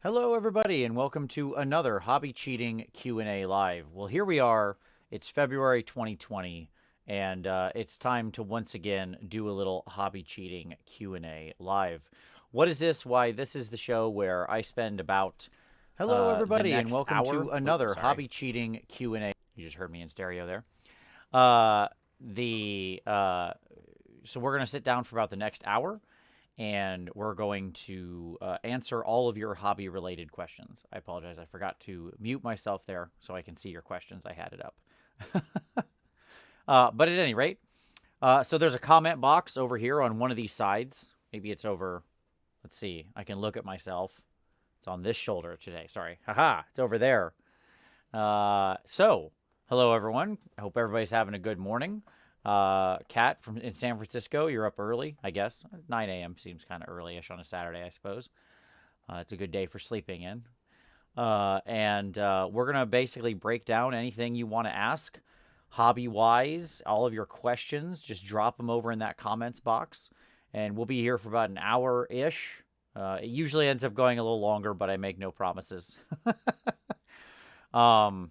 Hello, everybody, and welcome to another Hobby Cheating Q&A Live. Well, here we are. It's February 2020, and it's time to once again do a little Hobby Cheating Q&A Live. What is this? Why, this is the show where I spend about Hello, The everybody, and next welcome to hour. another Sorry. Hobby Cheating Q&A. You just heard me in stereo there. Uh, the So we're gonna sit down for about the next hour and we're going to answer all of your hobby related questions. I apologize, I forgot to mute myself there so I can see your questions. I had it up. But at any rate, so there's a comment box over here on one of these sides. Maybe it's over, let's see, I can look at myself. It's on this shoulder today. Sorry. Haha, it's over there. So, hello everyone. I hope everybody's having a good morning. Kat in San Francisco, you're up early, I guess. 9 a.m. seems kind of early-ish on a Saturday, I suppose. It's a good day for sleeping in. And we're going to basically break down anything you want to ask hobby-wise, all of your questions. Just drop them over in that comments box. And we'll be here for about an hour-ish. It usually ends up going a little longer, but I make no promises. I'm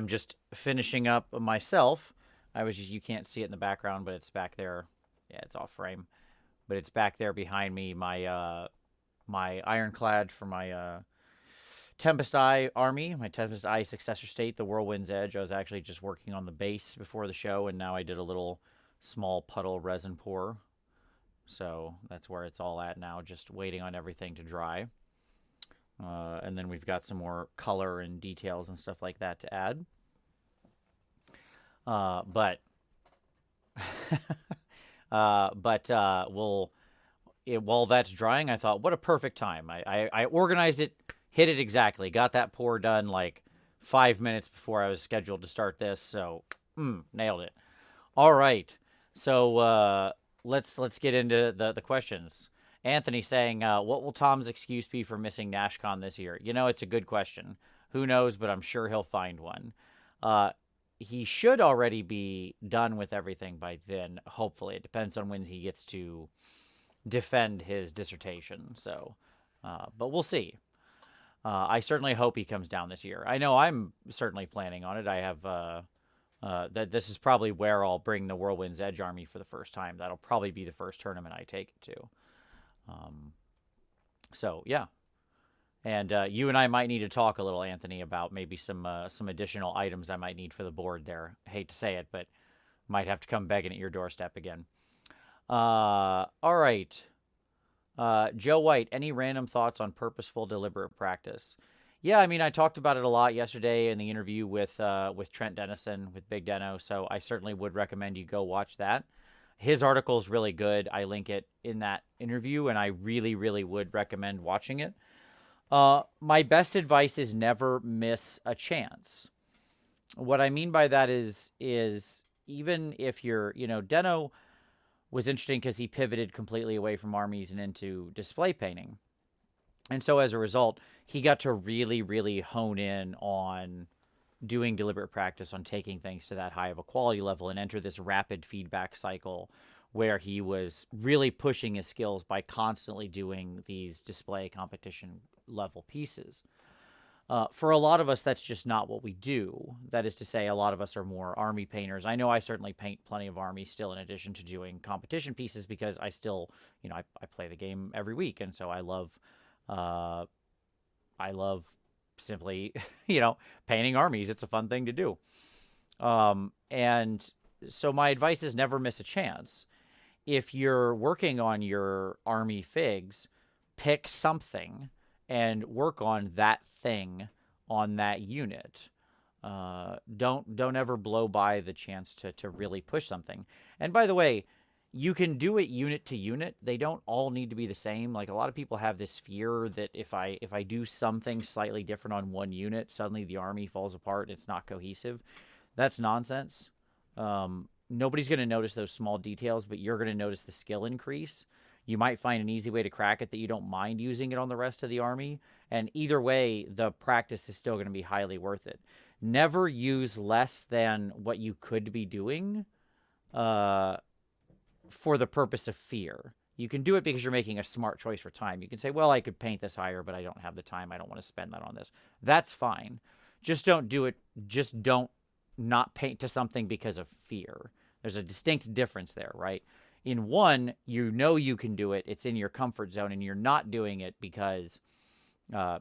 just finishing up myself. You can't see it in the background, but it's back there. Yeah, it's off frame. But it's back there behind me, my ironclad for my Tempest Eye army, my Tempest Eye successor state, the Whirlwind's Edge. I was actually just working on the base before the show, and now I did a little small puddle resin pour. So that's where it's all at now, just waiting on everything to dry. And then we've got some more color and details and stuff like that to add. But while that's drying, I thought, what a perfect time. I organized it, hit it exactly, got that pour done like 5 minutes before I was scheduled to start this. So, nailed it. All right. So let's get into the questions. Anthony saying, what will Tom's excuse be for missing NashCon this year? You know, it's a good question. Who knows, but I'm sure he'll find one. He should already be done with everything by then, hopefully. It depends on when he gets to defend his dissertation. So, but we'll see. I certainly hope he comes down this year. I know I'm certainly planning on it. I have that this is probably where I'll bring the Whirlwind's Edge army for the first time. That'll probably be the first tournament I take it to. So yeah, and you and I might need to talk a little, Anthony, about maybe some additional items I might need for the board there. I hate to say it, but might have to come begging at your doorstep again. All right. Joe White, any random thoughts on purposeful, deliberate practice? Yeah, I mean, I talked about it a lot yesterday in the interview with Trent Dennison, with Big Deno, so I certainly would recommend you go watch that. His article is really good. I link it in that interview, and I really, really would recommend watching it. My best advice is never miss a chance. What I mean by that is even if you're, Deno was interesting because he pivoted completely away from armies and into display painting. And so as a result, he got to really, really hone in on doing deliberate practice on taking things to that high of a quality level and enter this rapid feedback cycle where he was really pushing his skills by constantly doing these display competition level pieces. For a lot of us, that's just not what we do. That is to say, a lot of us are more army painters. I know I certainly paint plenty of armies still in addition to doing competition pieces because I still, I play the game every week. And so I love simply, painting armies. It's a fun thing to do. And so my advice is never miss a chance. If you're working on your army figs, pick something and work on that thing on that unit. Don't ever blow by the chance to really push something. And by the way, you can do it unit to unit. They don't all need to be the same. Like a lot of people have this fear that if I do something slightly different on one unit, suddenly the army falls apart and it's not cohesive. That's nonsense. Nobody's going to notice those small details, but you're going to notice the skill increase. You might find an easy way to crack it that you don't mind using it on the rest of the army. And either way, the practice is still going to be highly worth it. Never use less than what you could be doing for the purpose of fear. You can do it because you're making a smart choice for time. You can say, well, I could paint this higher, but I don't have the time. I don't want to spend that on this. That's fine. Just don't do it. Just don't not paint to something because of fear. There's a distinct difference there, right? In one, you know you can do it. It's in your comfort zone, and you're not doing it because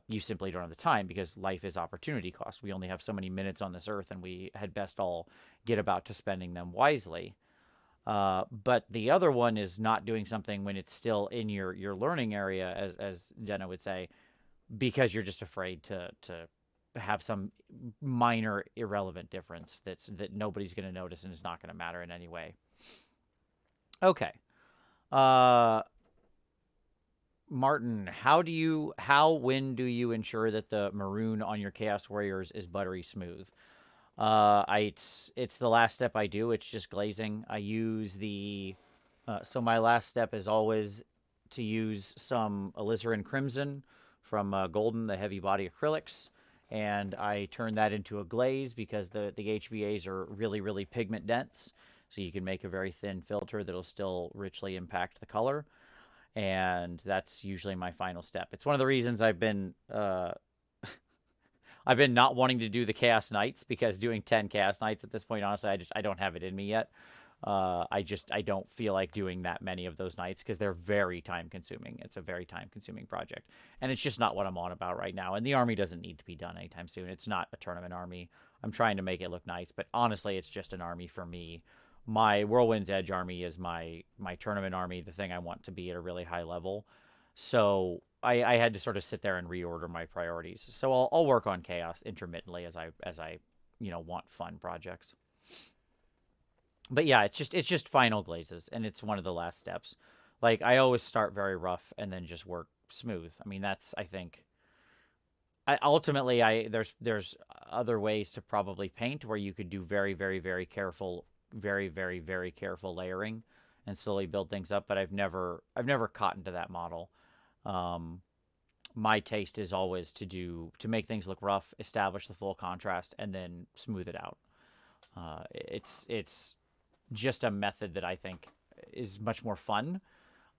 you simply don't have the time, because life is opportunity cost. We only have so many minutes on this earth, and we had best all get about to spending them wisely. But the other one is not doing something when it's still in your learning area, as Jenna would say, because you're just afraid to have some minor irrelevant difference that nobody's going to notice and is not going to matter in any way. Okay. Martin, when do you ensure that the maroon on your Chaos Warriors is buttery smooth? It's the last step I do. It's just glazing. I use so my last step is always to use some alizarin crimson from Golden, the heavy body acrylics, and I turn that into a glaze because the HVAs are really, really pigment dense. So you can make a very thin filter that'll still richly impact the color. And that's usually my final step. It's one of the reasons I've been not wanting to do the Chaos Nights, because doing 10 Chaos Nights at this point, honestly, I don't have it in me yet. I don't feel like doing that many of those nights because they're very time consuming. It's a very time consuming project, and it's just not what I'm on about right now. And the army doesn't need to be done anytime soon. It's not a tournament army. I'm trying to make it look nice, but honestly, it's just an army for me. My Whirlwind's Edge army is my tournament army, the thing I want to be at a really high level. So I had to sort of sit there and reorder my priorities. So I'll work on Chaos intermittently as I want fun projects. But yeah, it's just final glazes, and it's one of the last steps. Like, I always start very rough and then just work smooth. I mean, that's, I think, ultimately there's other ways to probably paint where you could do very, very, very careful, very, very, very careful layering and slowly build things up. But I've never caught into that model. My taste is always to make things look rough, establish the full contrast, and then smooth it out. It's just a method that I think is much more fun.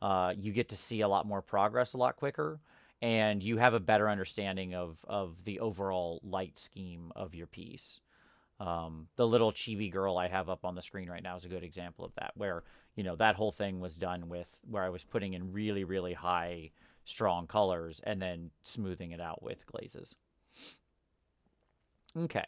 You get to see a lot more progress a lot quicker, and you have a better understanding of the overall light scheme of your piece. The little chibi girl I have up on the screen right now is a good example of that, where, that whole thing was done with where I was putting in really, really high, strong colors and then smoothing it out with glazes. Okay.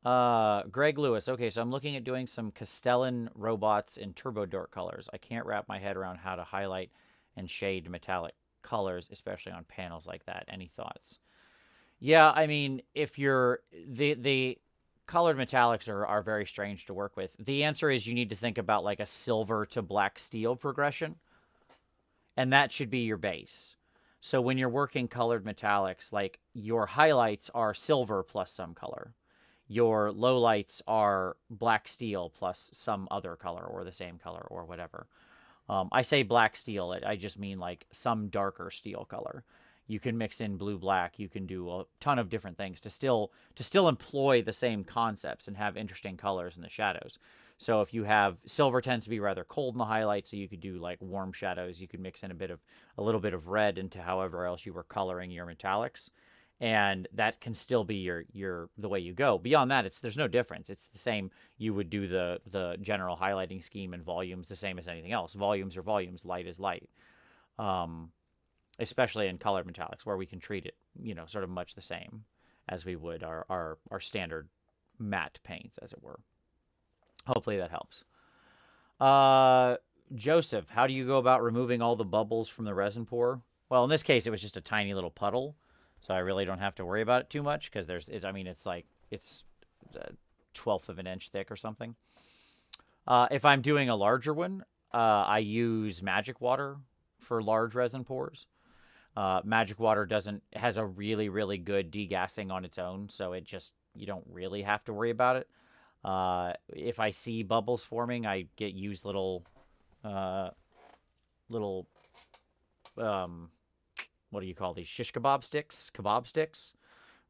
Greg Lewis. Okay, so I'm looking at doing some Castellan robots in Turbo Dork colors. I can't wrap my head around how to highlight and shade metallic colors, especially on panels like that. Any thoughts? Yeah, I mean, if you're the colored metallics are very strange to work with. The answer is you need to think about like a silver to black steel progression, and that should be your base. So when you're working colored metallics, like, your highlights are silver plus some color. Your lowlights are black steel plus some other color or the same color or whatever. I say black steel. I just mean like some darker steel color. You can mix in blue black. You can do a ton of different things to still employ the same concepts and have interesting colors in the shadows. So if you have silver, tends to be rather cold in the highlights, so you could do like warm shadows. You could mix in a little bit of red into however else you were coloring your metallics, and that can still be the way you go. Beyond that, there's no difference. It's the same. You would do the general highlighting scheme and volumes the same as anything else. Volumes are volumes. Light is light. Especially in colored metallics, where we can treat it, sort of much the same as we would our standard matte paints, as it were. Hopefully that helps. Joseph, how do you go about removing all the bubbles from the resin pour? Well, in this case, it was just a tiny little puddle, so I really don't have to worry about it too much, because it's a 1/12 of an inch thick or something. If I'm doing a larger one, I use magic water for large resin pours. Magic water has a really, really good degassing on its own, so you don't really have to worry about it. If I see bubbles forming, I use little what do you call these? Shish kebab sticks,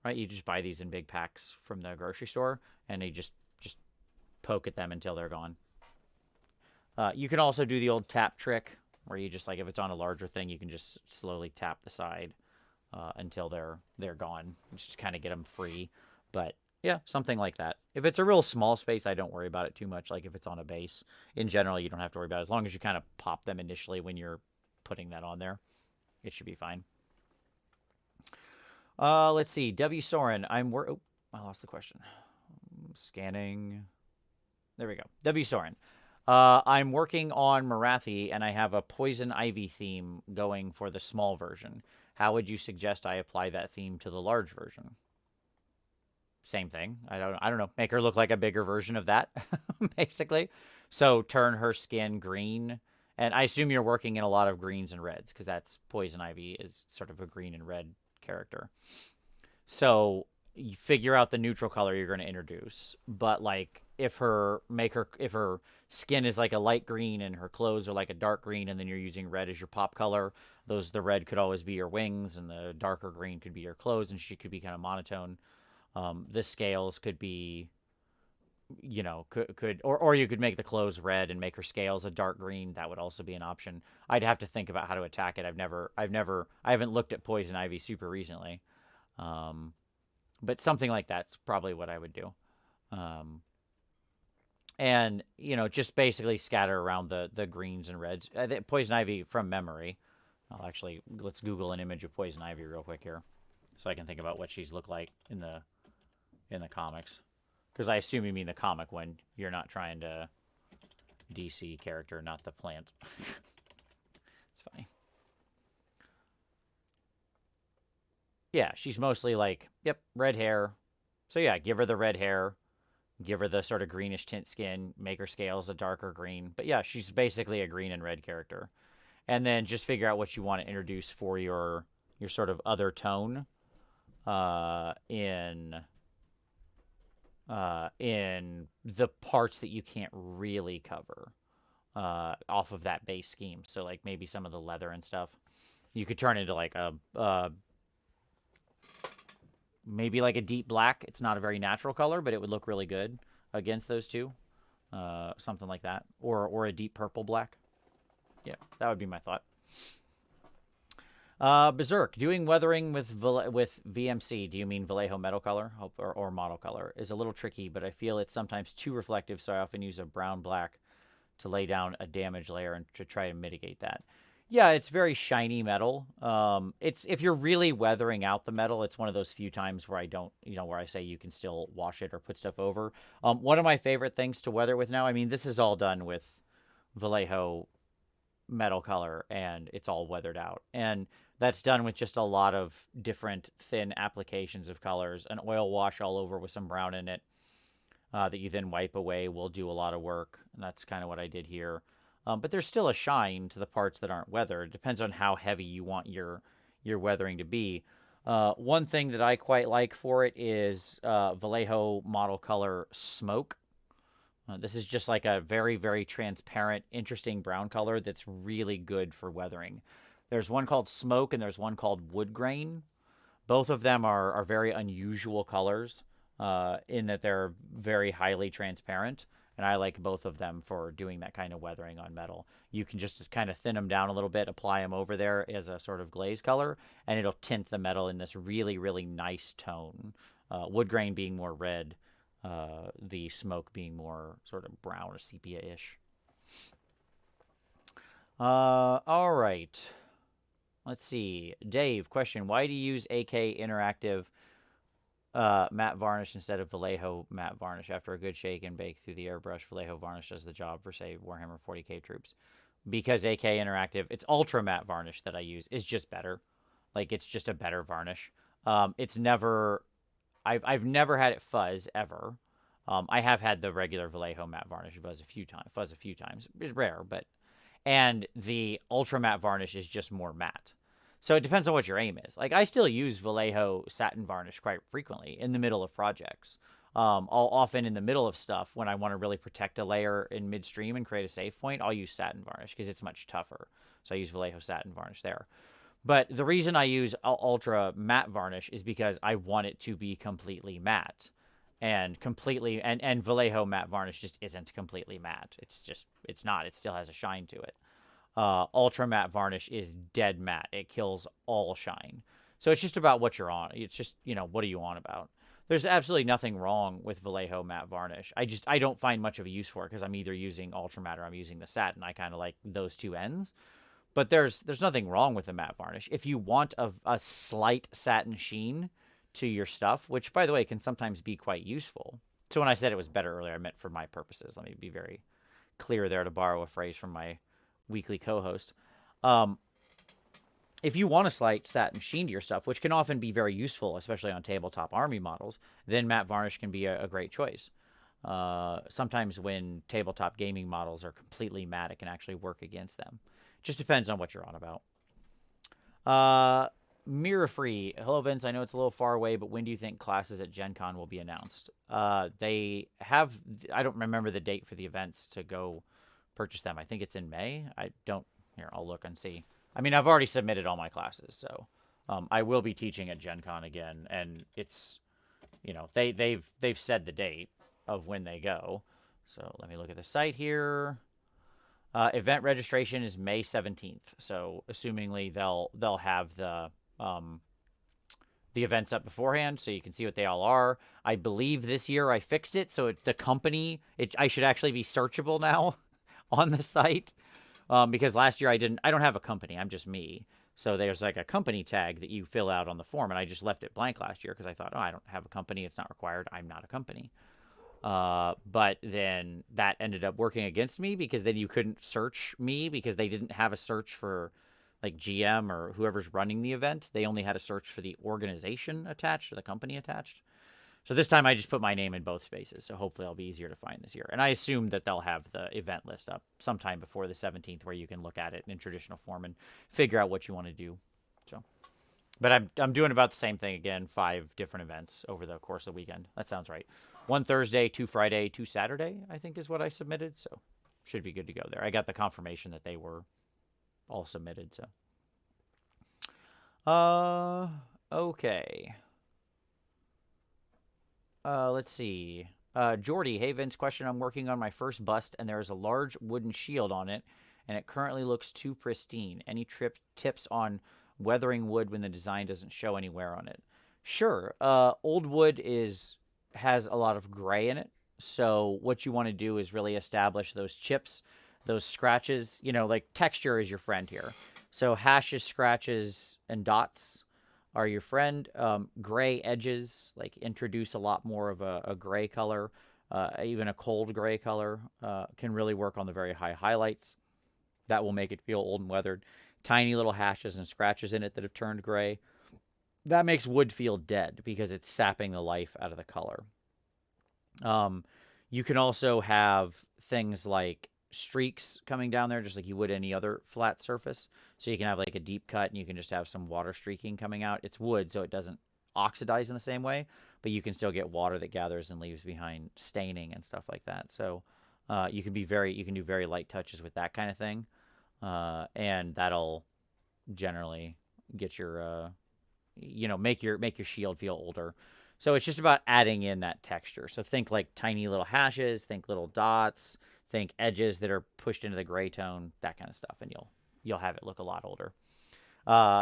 right? You just buy these in big packs from the grocery store, and you just poke at them until they're gone. You can also do the old tap trick, where you just like, if it's on a larger thing, you can just slowly tap the side until they're gone. Just kind of get them free. But yeah, something like that. If it's a real small space, I don't worry about it too much. Like if it's on a base, in general, you don't have to worry about it. As long as you kind of pop them initially when you're putting that on there, it should be fine. Let's see. W. Soren, I lost the question. Scanning. There we go. W. Soren. I'm working on Marathi, and I have a Poison Ivy theme going for the small version. How would you suggest I apply that theme to the large version? Same thing. I don't know. Make her look like a bigger version of that, basically. So turn her skin green. And I assume you're working in a lot of greens and reds, because that's Poison Ivy is sort of a green and red character. So you figure out the neutral color you're going to introduce. But like if her skin is like a light green and her clothes are like a dark green, and then you're using red as your pop color, the red could always be your wings, and the darker green could be your clothes, and she could be kind of monotone. The scales could be, you know, or you could make the clothes red and make her scales a dark green. That would also be an option. I'd have to think about how to attack it. I haven't looked at Poison Ivy super recently. But something like that's probably what I would do. And, you know, just basically scatter around the greens and reds. Poison Ivy from memory. Let's Google an image of Poison Ivy real quick here, so I can think about what she's looked like in the comics. Because I assume you mean the comic when you're not trying to DC character, not the plant. It's funny. Yeah, she's mostly like, yep, red hair. So yeah, give her the red hair. Give her the sort of greenish tint skin. Make her scales a darker green. But yeah, she's basically a green and red character. And then just figure out what you want to introduce for your sort of other tone in the parts that you can't really cover off of that base scheme. So like maybe some of the leather and stuff. You could turn into like maybe like a deep black. It's not a very natural color, but it would look really good against those two. Something like that. Or a deep purple black. Yeah, that would be my thought. Berserk, doing weathering with VMC, do you mean Vallejo metal color or model color, is a little tricky, but I feel it's sometimes too reflective, so I often use a brown-black to lay down a damage layer and to try to mitigate that. Yeah, it's very shiny metal. If you're really weathering out the metal, it's one of those few times where where I say you can still wash it or put stuff over. One of my favorite things to weather with now, I mean, this is all done with Vallejo metal color, and it's all weathered out. And that's done with just a lot of different thin applications of colors. An oil wash all over with some brown in it that you then wipe away will do a lot of work. And that's kind of what I did here. But there's still a shine to the parts that aren't weathered. It depends on how heavy you want your weathering to be. One thing that I quite like for it is Vallejo model color Smoke. This is just like a very, very transparent, interesting brown color that's really good for weathering. There's one called Smoke and there's one called Wood Grain. Both of them are very unusual colors in that they're very highly transparent. And I like both of them for doing that kind of weathering on metal. You can just kind of thin them down a little bit, apply them over there as a sort of glaze color, and it'll tint the metal in this really, really nice tone. Wood Grain being more red. The Smoke being more sort of brown or sepia-ish. All right. Let's see. Dave, question. Why do you use AK Interactive matte varnish instead of Vallejo matte varnish? After a good shake and bake through the airbrush, Vallejo varnish does the job for, say, Warhammer 40k troops. Because AK Interactive, it's ultra matte varnish that I use, is just better. Like, it's just a better varnish. It's never... I've never had it fuzz ever. I have had the regular Vallejo matte varnish fuzz a few times. It's rare, but and the ultra matte varnish is just more matte. So it depends on what your aim is. Like I still use Vallejo satin varnish quite frequently in the middle of projects. I'll often in the middle of stuff when I want to really protect a layer in midstream and create a save point, I'll use satin varnish because it's much tougher. So I use Vallejo satin varnish there. But the reason I use ultra matte varnish is because I want it to be completely matte. And Vallejo matte varnish just isn't completely matte. It's not. It still has a shine to it. Ultra matte varnish is dead matte. It kills all shine. So it's just about what you're on. It's just, what are you on about? There's absolutely nothing wrong with Vallejo matte varnish. I don't find much of a use for it because I'm either using ultra matte or I'm using the satin. I kind of like those two ends. But there's nothing wrong with the matte varnish. If you want a slight satin sheen to your stuff, which by the way can sometimes be quite useful. So when I said it was better earlier, I meant for my purposes. Let me be very clear there to borrow a phrase from my weekly co-host. If you want a slight satin sheen to your stuff, which can often be very useful, especially on tabletop army models, then matte varnish can be a great choice. Sometimes when tabletop gaming models are completely matte, it can actually work against them. Just depends on what you're on about. Mirror Free. Hello, Vince. I know it's a little far away, but when do you think classes at Gen Con will be announced? They have, I don't remember the date for the events to go purchase them. I think it's in May. Here, I'll look and see. I mean, I've already submitted all my classes, so I will be teaching at Gen Con again, and it's, they've said the date of when they go. So let me look at the site here. Event registration is May 17th, so assumingly they'll have the events up beforehand, so you can see what they all are. I believe this year I fixed it, so the company, I should actually be searchable now on the site, because last year I don't have a company, I'm just me. So there's like a company tag that you fill out on the form, and I just left it blank last year because I thought, I don't have a company, it's not required, I'm not a company. But then that ended up working against me because then you couldn't search me because they didn't have a search for like GM or whoever's running the event. They only had a search for the organization attached or the company attached. So this time I just put my name in both spaces. So hopefully I'll be easier to find this year. And I assume that they'll have the event list up sometime before the 17th where you can look at it in traditional form and figure out what you want to do. So, but I'm doing about the same thing again, 5 different events over the course of the weekend. That sounds right. 1 Thursday, 2 Friday, 2 Saturday, I think is what I submitted. So should be good to go there. I got the confirmation that they were all submitted. So, okay. Let's see. Jordy, hey Vince, question. I'm working on my first bust and there is a large wooden shield on it and it currently looks too pristine. Any tips on weathering wood when the design doesn't show any wear on it? Sure. Old wood has a lot of gray in it. So what you want to do is really establish those chips, those scratches, like texture is your friend here. So hashes, scratches, and dots are your friend. Gray edges, like introduce a lot more of a gray color. Even a cold gray color can really work on the very high highlights. That will make it feel old and weathered. Tiny little hashes and scratches in it that have turned gray. That makes wood feel dead because it's sapping the life out of the color. You can also have things like streaks coming down there just like you would any other flat surface. So you can have like a deep cut and you can just have some water streaking coming out. It's wood, so it doesn't oxidize in the same way, but you can still get water that gathers and leaves behind staining and stuff like that. So you can do very light touches with that kind of thing. And that'll generally get your make your shield feel older. So it's just about adding in that texture. So think like tiny little hashes, think little dots, think edges that are pushed into the gray tone, that kind of stuff, and you'll have it look a lot older.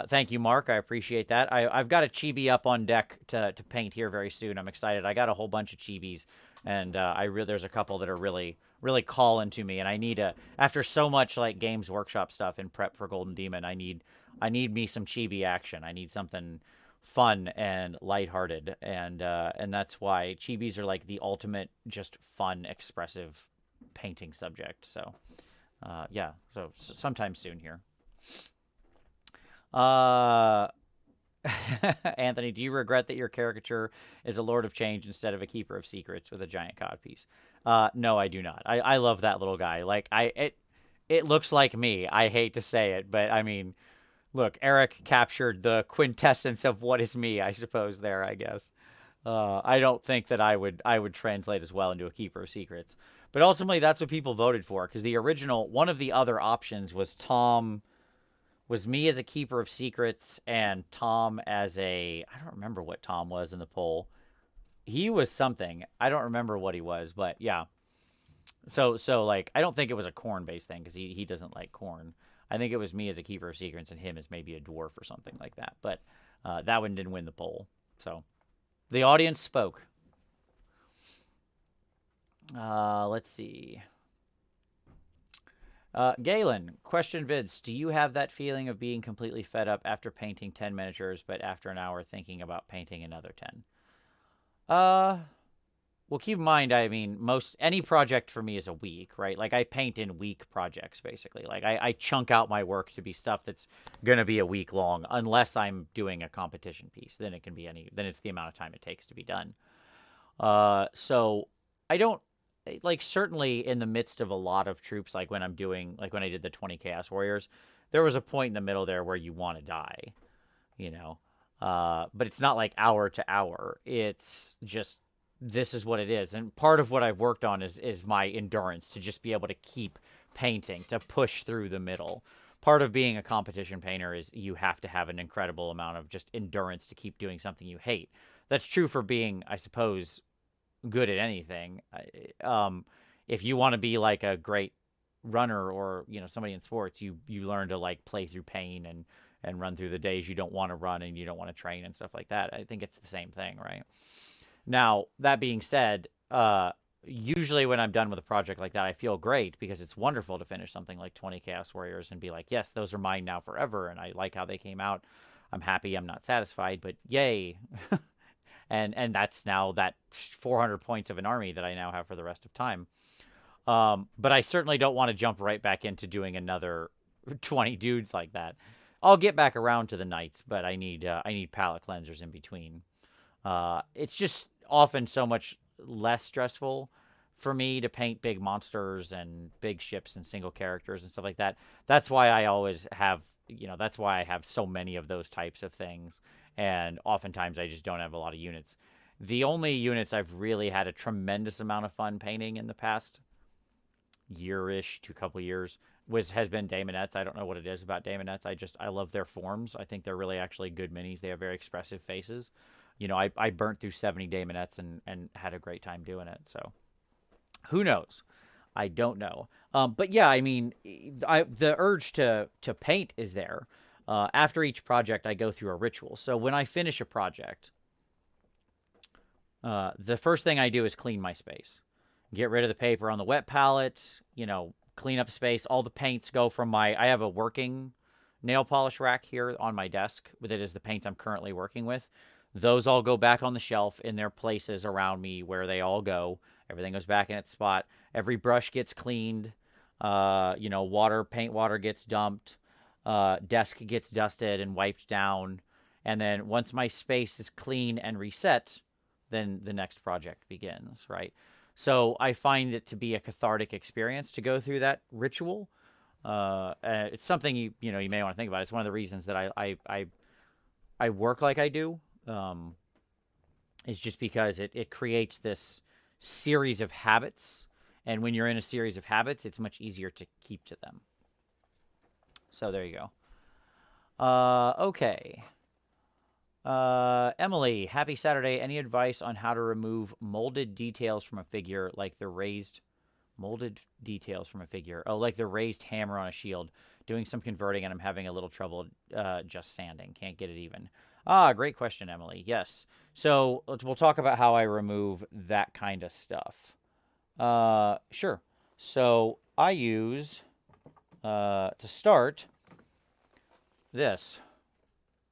Thank you, Mark. I appreciate that. I've got a chibi up on deck to paint here very soon. I'm excited. I got a whole bunch of chibis, and there's a couple that are really calling to me, and I need after so much like Games Workshop stuff in prep for Golden Demon, I need me some chibi action. I need something fun and lighthearted, and that's why chibis are like the ultimate just fun, expressive painting subject. So yeah, so sometime soon here. Anthony, do you regret that your caricature is a Lord of Change instead of a Keeper of Secrets with a giant codpiece? No, I do not. I love that little guy. Like it looks like me. I hate to say it, but I mean, look, Eric captured the quintessence of what is me, I suppose, there, I guess. I don't think that I would translate as well into a Keeper of Secrets. But ultimately, that's what people voted for, because the original, one of the other options was me as a Keeper of Secrets, and Tom as I don't remember what Tom was in the poll. He was something. I don't remember what he was, but yeah. So like, I don't think it was a corn-based thing, because he doesn't like corn. I think it was me as a Keeper of Secrets and him as maybe a dwarf or something like that. But that one didn't win the poll. So the audience spoke. Let's see. Galen, question Vince, do you have that feeling of being completely fed up after painting 10 miniatures, but after an hour thinking about painting another 10? Well, keep in mind, I mean, any project for me is a week, right? Like, I paint in week projects, basically. Like, I chunk out my work to be stuff that's going to be a week long, unless I'm doing a competition piece. Then it can be then it's the amount of time it takes to be done. So I don't, like, certainly in the midst of a lot of troops, like when I did the 20 Chaos Warriors, there was a point in the middle there where you want to die, you know? But it's not like hour to hour. It's just, this is what it is. And part of what I've worked on is my endurance to just be able to keep painting, to push through the middle. Part of being a competition painter is you have to have an incredible amount of just endurance to keep doing something you hate. That's true for being, I suppose, good at anything. If you want to be like a great runner or, you know, somebody in sports, you learn to like play through pain and run through the days you don't want to run and you don't want to train and stuff like that. I think it's the same thing, right? Now, that being said, usually when I'm done with a project like that, I feel great because it's wonderful to finish something like 20 Chaos Warriors and be like, yes, those are mine now forever, and I like how they came out. I'm happy. I'm not satisfied, but yay. And that's now that 400 points of an army that I now have for the rest of time. But I certainly don't want to jump right back into doing another 20 dudes like that. I'll get back around to the knights, but I need palette cleansers in between. It's just often so much less stressful for me to paint big monsters and big ships and single characters and stuff like that. That's why I always have, that's why I have so many of those types of things. And oftentimes I just don't have a lot of units. The only units I've really had a tremendous amount of fun painting in the past year-ish to a couple years has been Daemonettes. I don't know what it is about Daemonettes. I love their forms. I think they're really actually good minis. They have very expressive faces. I burnt through 70 Daemonettes and had a great time doing it. So who knows? I don't know. But yeah, I mean, the urge to paint is there. After each project, I go through a ritual. So when I finish a project, the first thing I do is clean my space. Get rid of the paper on the wet palette, clean up space. All the paints go from I have a working nail polish rack here on my desk that is the paints I'm currently working with. Those all go back on the shelf in their places around me where they all go. Everything goes back in its spot. Every brush gets cleaned. Paint water gets dumped. Desk gets dusted and wiped down. And then once my space is clean and reset, then the next project begins, right? So I find it to be a cathartic experience to go through that ritual. It's something you may want to think about. It's one of the reasons that I work like I do. It's just because it creates this series of habits, and when you're in a series of habits, it's much easier to keep to them. So there you go. Okay. Emily, happy Saturday. Any advice on how to remove molded details from a figure, like the raised hammer on a shield? Doing some converting, and I'm having a little trouble just sanding. Can't get it even. Great question, Emily. Yes. So we'll talk about how I remove that kind of stuff. Sure. So I use, to start, this.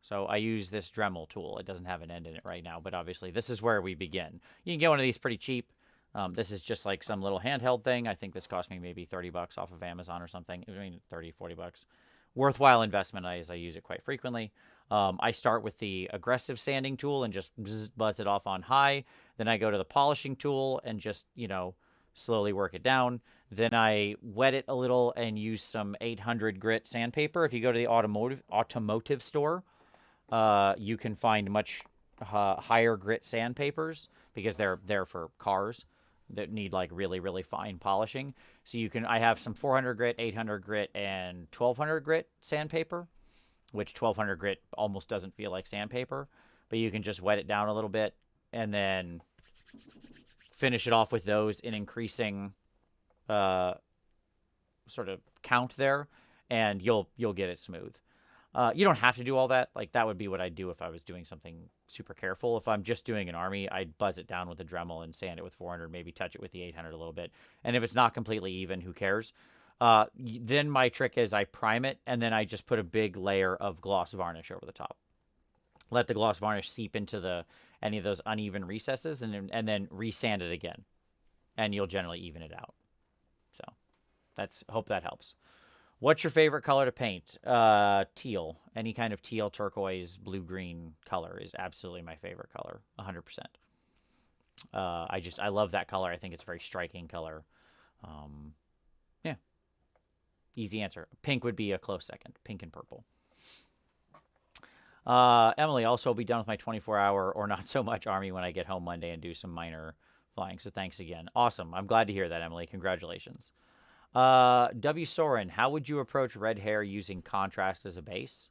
So I use this Dremel tool. It doesn't have an end in it right now, but obviously this is where we begin. You can get one of these pretty cheap. This is just like some little handheld thing. I think this cost me maybe 30 bucks off of Amazon or something. 30, 40 bucks. Worthwhile investment as I use it quite frequently. I start with the aggressive sanding tool and just buzz it off on high. Then I go to the polishing tool and just, slowly work it down. Then I wet it a little and use some 800 grit sandpaper. If you go to the automotive store, you can find much higher grit sandpapers because they're there for cars that need like really, really fine polishing. So I have some 400 grit, 800 grit, and 1200 grit sandpaper, which 1200 grit almost doesn't feel like sandpaper, but you can just wet it down a little bit and then finish it off with those in increasing sort of count there. and you'll get it smooth. You don't have to do all that. Like, that would be what I'd do if I was doing something super careful. If I'm just doing an army, I'd buzz it down with a Dremel and sand it with 400, maybe touch it with the 800 a little bit. And if it's not completely even, who cares? Then my trick is I prime it, and then I just put a big layer of gloss varnish over the top. Let the gloss varnish seep into any of those uneven recesses, and then resand it again. And you'll generally even it out. So hope that helps. What's your favorite color to paint? Teal. Any kind of teal, turquoise, blue-green color is absolutely my favorite color, 100%. I love that color. I think it's a very striking color. Yeah. Easy answer. Pink would be a close second. Pink and purple. Emily, also be done with my 24-hour or not so much army when I get home Monday and do some minor flying. So thanks again. Awesome. I'm glad to hear that, Emily. Congratulations. W. Soren, how would you approach red hair using contrast as a base?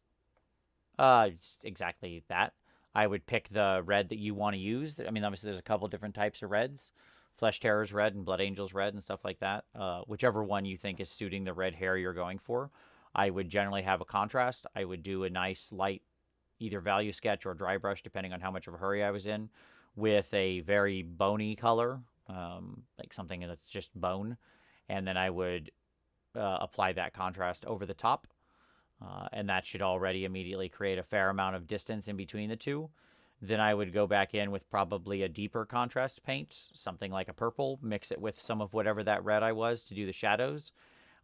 Exactly that. I would pick the red that you want to use. I mean, obviously there's a couple different types of reds. Flesh Terror's red and Blood Angel's red and stuff like that. Whichever one you think is suiting the red hair you're going for. I would generally have a contrast. I would do a nice light either value sketch or dry brush, depending on how much of a hurry I was in, with a very bony color, like something that's just bone. And then I would apply that contrast over the top. And that should already immediately create a fair amount of distance in between the two. Then I would go back in with probably a deeper contrast paint, something like a purple, mix it with some of whatever that red I was to do the shadows.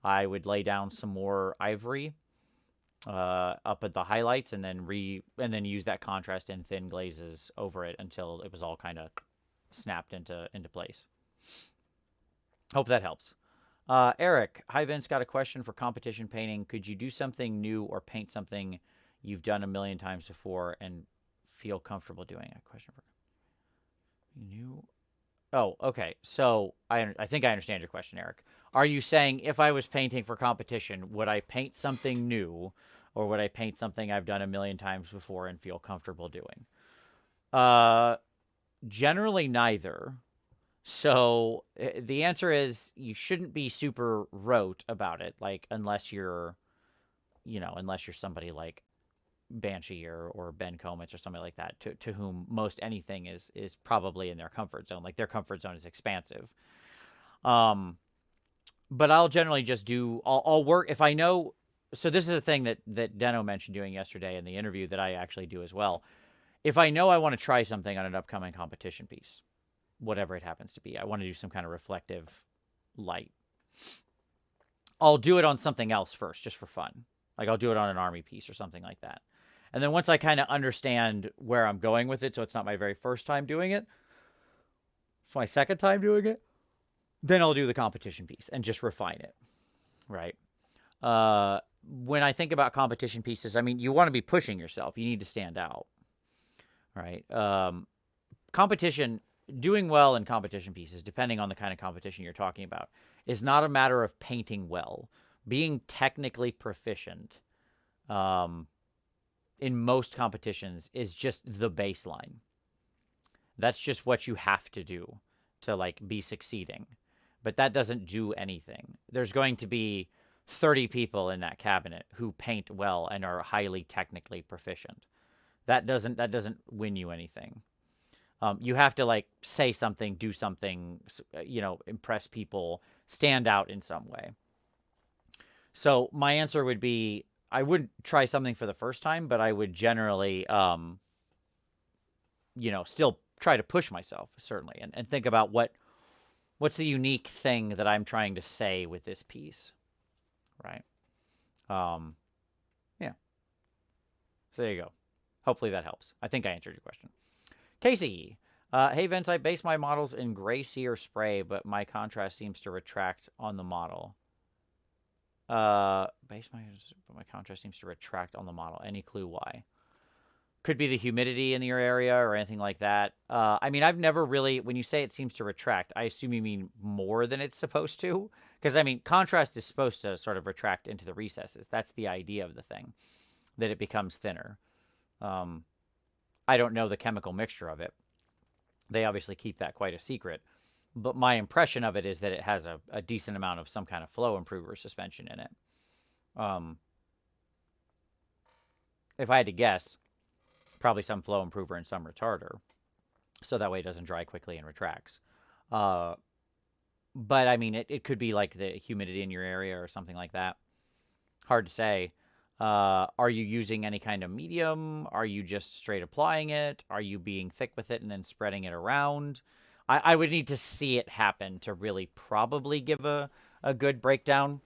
I would lay down some more ivory up at the highlights, and then use that contrast in thin glazes over it until it was all kind of snapped into place. Hope that helps. Eric, hi Vince, got a question for competition painting. Could you do something new or paint something you've done a million times before and feel comfortable doing? A question for new. Oh, okay. So I think I understand your question, Eric. Are you saying if I was painting for competition, would I paint something new, or would I paint something I've done a million times before and feel comfortable doing? Generally neither. So the answer is you shouldn't be super rote about it, like unless you're somebody like Banshee or Ben Comets or somebody like that, to whom most anything is probably in their comfort zone. Like, their comfort zone is expansive. But I'll generally just I'll work if I know. So this is a thing that Deno mentioned doing yesterday in the interview that I actually do as well. If I know I want to try something on an upcoming competition piece, whatever it happens to be, I want to do some kind of reflective light, I'll do it on something else first, just for fun. Like, I'll do it on an army piece or something like that. And then once I kind of understand where I'm going with it, so it's not my very first time doing it, it's my second time doing it, then I'll do the competition piece and just refine it, right? When I think about competition pieces, I mean, you want to be pushing yourself. You need to stand out, right? Doing well in competition pieces, depending on the kind of competition you're talking about, is not a matter of painting well. Being technically proficient in most competitions is just the baseline. That's just what you have to do to, like, be succeeding. But that doesn't do anything. There's going to be 30 people in that cabinet who paint well and are highly technically proficient. That doesn't win you anything. You have to, like, say something, do something, impress people, stand out in some way. So my answer would be, I wouldn't try something for the first time, but I would generally, still try to push myself, certainly, and think about what's the unique thing that I'm trying to say with this piece, right? Yeah. So there you go. Hopefully that helps. I think I answered your question. Casey, hey Vince, I base my models in gray sear spray, but my contrast seems to retract on the model. My contrast seems to retract on the model. Any clue why? Could be the humidity in your area or anything like that. I mean, I've never really, when you say it seems to retract, I assume you mean more than it's supposed to. Because, I mean, contrast is supposed to sort of retract into the recesses. That's the idea of the thing, that it becomes thinner. I don't know the chemical mixture of it. They obviously keep that quite a secret. But my impression of it is that it has a decent amount of some kind of flow improver suspension in it. Um, if I had to guess, probably some flow improver and some retarder, so that way it doesn't dry quickly and retracts. Uh, but I mean, it could be like the humidity in your area or something like that. Hard to say. Are you using any kind of medium? Are you just straight applying it? Are you being thick with it and then spreading it around? I would need to see it happen to really probably give a good breakdown,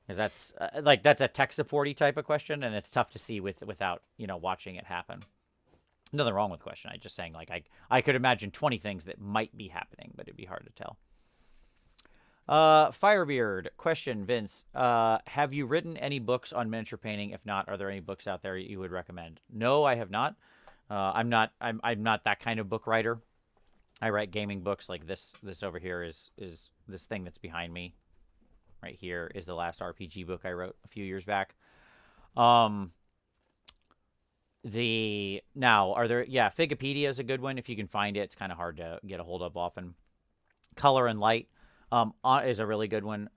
because that's that's a tech supporty type of question, and it's tough to see without watching it happen. Nothing wrong with the question. I'm just saying, like, I could imagine 20 things that might be happening, but it'd be hard to tell. Firebeard question, Vince. Have you written any books on miniature painting? If not, are there any books out there you would recommend? No, I have not. I'm not that kind of book writer. I write gaming books. Like this over here is this thing that's behind me. Right here is the last RPG book I wrote a few years back. The now are there? Yeah, Figipedia is a good one if you can find it. It's kind of hard to get a hold of often. Color and Light is a really good one.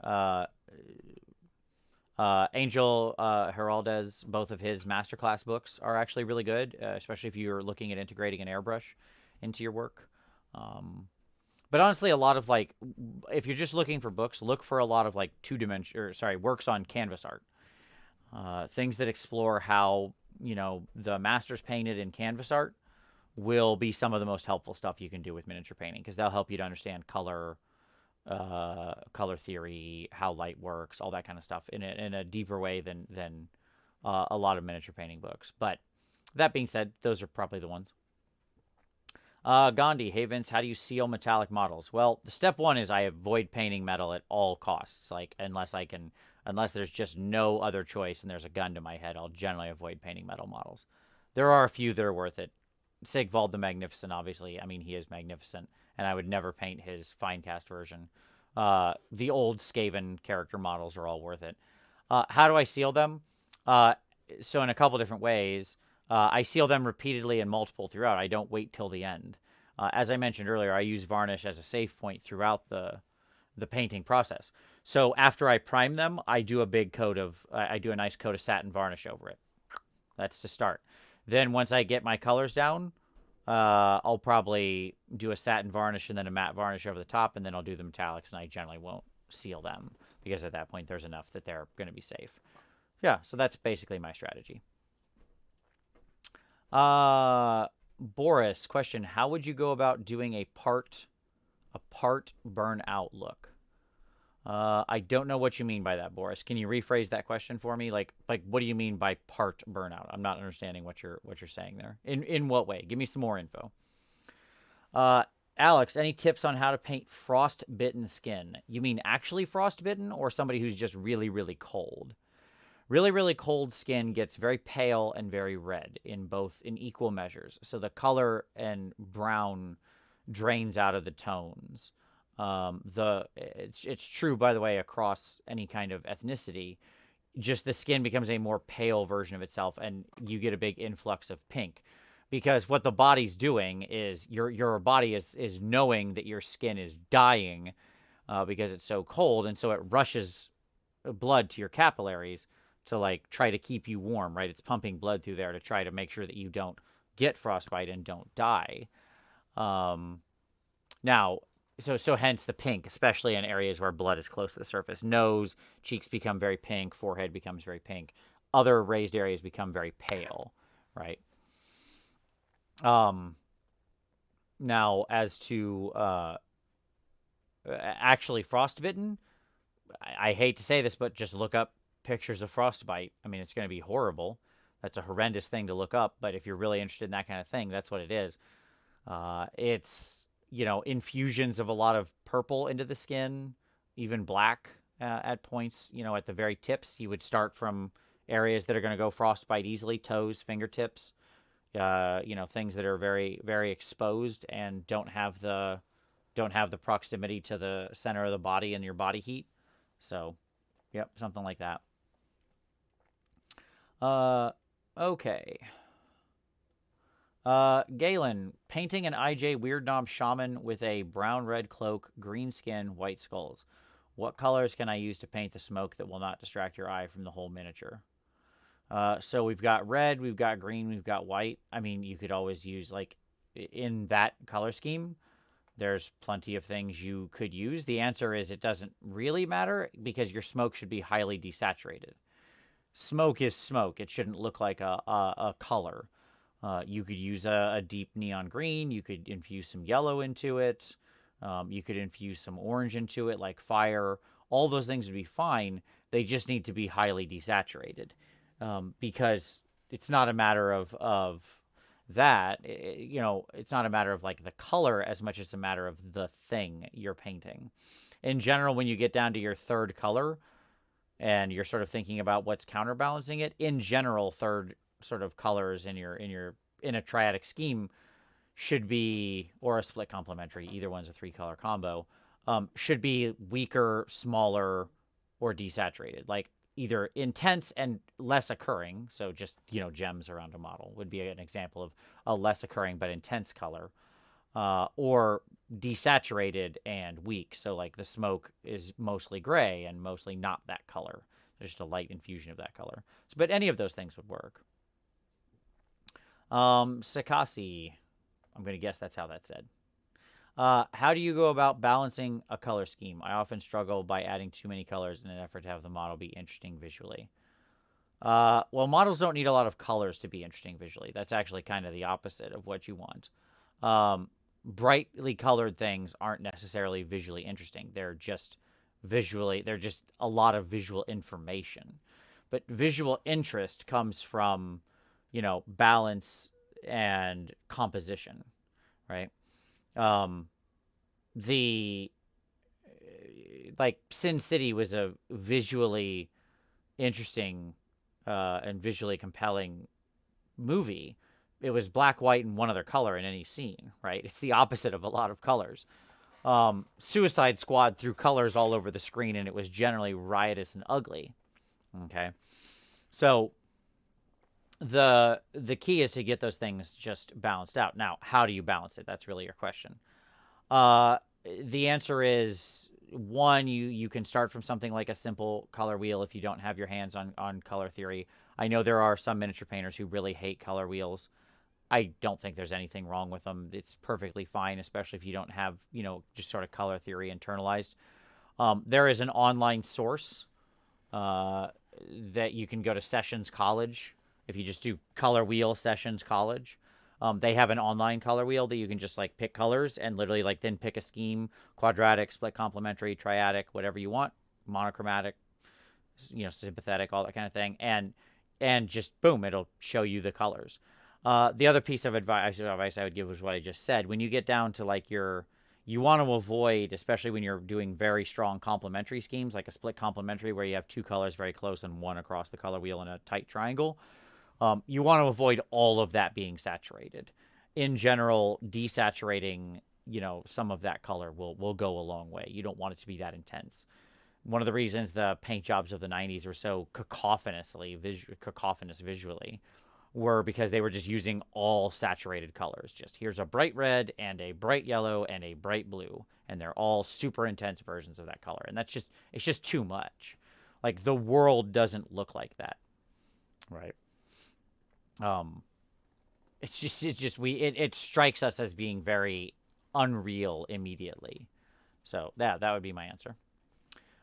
Angel Heraldez, both of his masterclass books are actually really good, especially if you're looking at integrating an airbrush into your work. But honestly, a lot of if you're just looking for books, look for a lot of works on canvas art. Things that explore how the masters painted in canvas art will be some of the most helpful stuff you can do with miniature painting, because they'll help you to understand color, color theory, how light works, all that kind of stuff in a deeper way than a lot of miniature painting books. But that being said, those are probably the ones. Gandhi, hey Vince, how do you seal metallic models? Well, the step one is I avoid painting metal at all costs. Like unless there's just no other choice and there's a gun to my head, I'll generally avoid painting metal models. There are a few that are worth it. Sigvald the Magnificent, obviously. I mean, he is magnificent, and I would never paint his fine cast version. The old Skaven character models are all worth it. How do I seal them? So in a couple different ways. I seal them repeatedly and multiple throughout. I don't wait till the end. As I mentioned earlier, I use varnish as a safe point throughout the painting process. So after I prime them, I do a nice coat of satin varnish over it. That's to start. Then once I get my colors down, I'll probably do a satin varnish and then a matte varnish over the top, and then I'll do the metallics, and I generally won't seal them because at that point there's enough that they're going to be safe. Yeah, so that's basically my strategy. Boris, question: how would you go about doing a part burnout look? I don't know what you mean by that, Boris. Can you rephrase that question for me? Like what do you mean by part burnout? I'm not understanding what you're saying there. In what way? Give me some more info. Alex, any tips on how to paint frostbitten skin? You mean actually frostbitten, or somebody who's just really, really cold? Really, really cold skin gets very pale and very red in equal measures. So the color and brown drains out of the tones. It's true, by the way, across any kind of ethnicity. Just the skin becomes a more pale version of itself, and you get a big influx of pink. Because what the body's doing is your body is knowing that your skin is dying because it's so cold, and so it rushes blood to your capillaries to try to keep you warm, right? It's pumping blood through there to try to make sure that you don't get frostbite and don't die. Now, so hence the pink, especially in areas where blood is close to the surface. Nose, cheeks become very pink, forehead becomes very pink. Other raised areas become very pale, right? Now, as to actually frostbitten, I hate to say this, but just look up pictures of frostbite. I mean, it's going to be horrible. That's a horrendous thing to look up, but if you're really interested in that kind of thing, that's what it is. It's, infusions of a lot of purple into the skin, even black at points, at the very tips. You would start from areas that are going to go frostbite easily, toes, fingertips, things that are very, very exposed and don't have the proximity to the center of the body and your body heat. So, yep, something like that. Okay. Galen, painting an IJ Weird Knob Shaman with a brown-red cloak, green skin, white skulls. What colors can I use to paint the smoke that will not distract your eye from the whole miniature? So we've got red, we've got green, we've got white. I mean, you could always use, like, in that color scheme, there's plenty of things you could use. The answer is it doesn't really matter because your smoke should be highly desaturated. Smoke is smoke. It shouldn't look like a color. You could use a deep neon green. You could infuse some yellow into it. You could infuse some orange into it, like fire. All those things would be fine. They just need to be highly desaturated, because it's not a matter of that. It's not a matter of like the color as much as a matter of the thing you're painting. In general, when you get down to your third color and you're sort of thinking about what's counterbalancing it, in general, third sort of colors in a triadic scheme should be, or a split complementary, either one's a 3-color combo, should be weaker, smaller, or desaturated. Like either intense and less occurring, so just, gems around a model would be an example of a less occurring but intense color, or desaturated and weak, so like the smoke is mostly gray and mostly not that color. There's just a light infusion of that color. But any of those things would work. Sakasi, I'm going to guess that's how that's said. How do you go about balancing a color scheme? I often struggle by adding too many colors in an effort to have the model be interesting visually. Well, models don't need a lot of colors to be interesting visually. That's actually kind of the opposite of what you want. Brightly colored things aren't necessarily visually interesting. They're just a lot of visual information. But visual interest comes from, balance and composition, right? Like Sin City was a visually interesting and visually compelling movie. It was black, white, and one other color in any scene, right? It's the opposite of a lot of colors. Suicide Squad threw colors all over the screen, and it was generally riotous and ugly. Okay, so the key is to get those things just balanced out. Now, how do you balance it? That's really your question. The answer is, one, you can start from something like a simple color wheel if you don't have your hands on color theory. I know there are some miniature painters who really hate color wheels. I don't think there's anything wrong with them. It's perfectly fine, especially if you don't have, just sort of color theory internalized. There is an online source that you can go to Sessions College. If you just do color wheel Sessions College, they have an online color wheel that you can just like pick colors and literally like then pick a scheme: quadratic, split complementary, triadic, whatever you want, monochromatic, sympathetic, all that kind of thing, and just boom, it'll show you the colors. The other piece of advice I would give was what I just said. When you get down to like you want to avoid, especially when you're doing very strong complementary schemes, like a split complementary where you have two colors very close and one across the color wheel in a tight triangle. You want to avoid all of that being saturated. In general, desaturating, some of that color will go a long way. You don't want it to be that intense. One of the reasons the paint jobs of the 90s were so cacophonous visually were because they were just using all saturated colors. Just here's a bright red and a bright yellow and a bright blue, and they're all super intense versions of that color. And it's just too much. Like the world doesn't look like that, right? It strikes us as being very unreal immediately. So that would be my answer.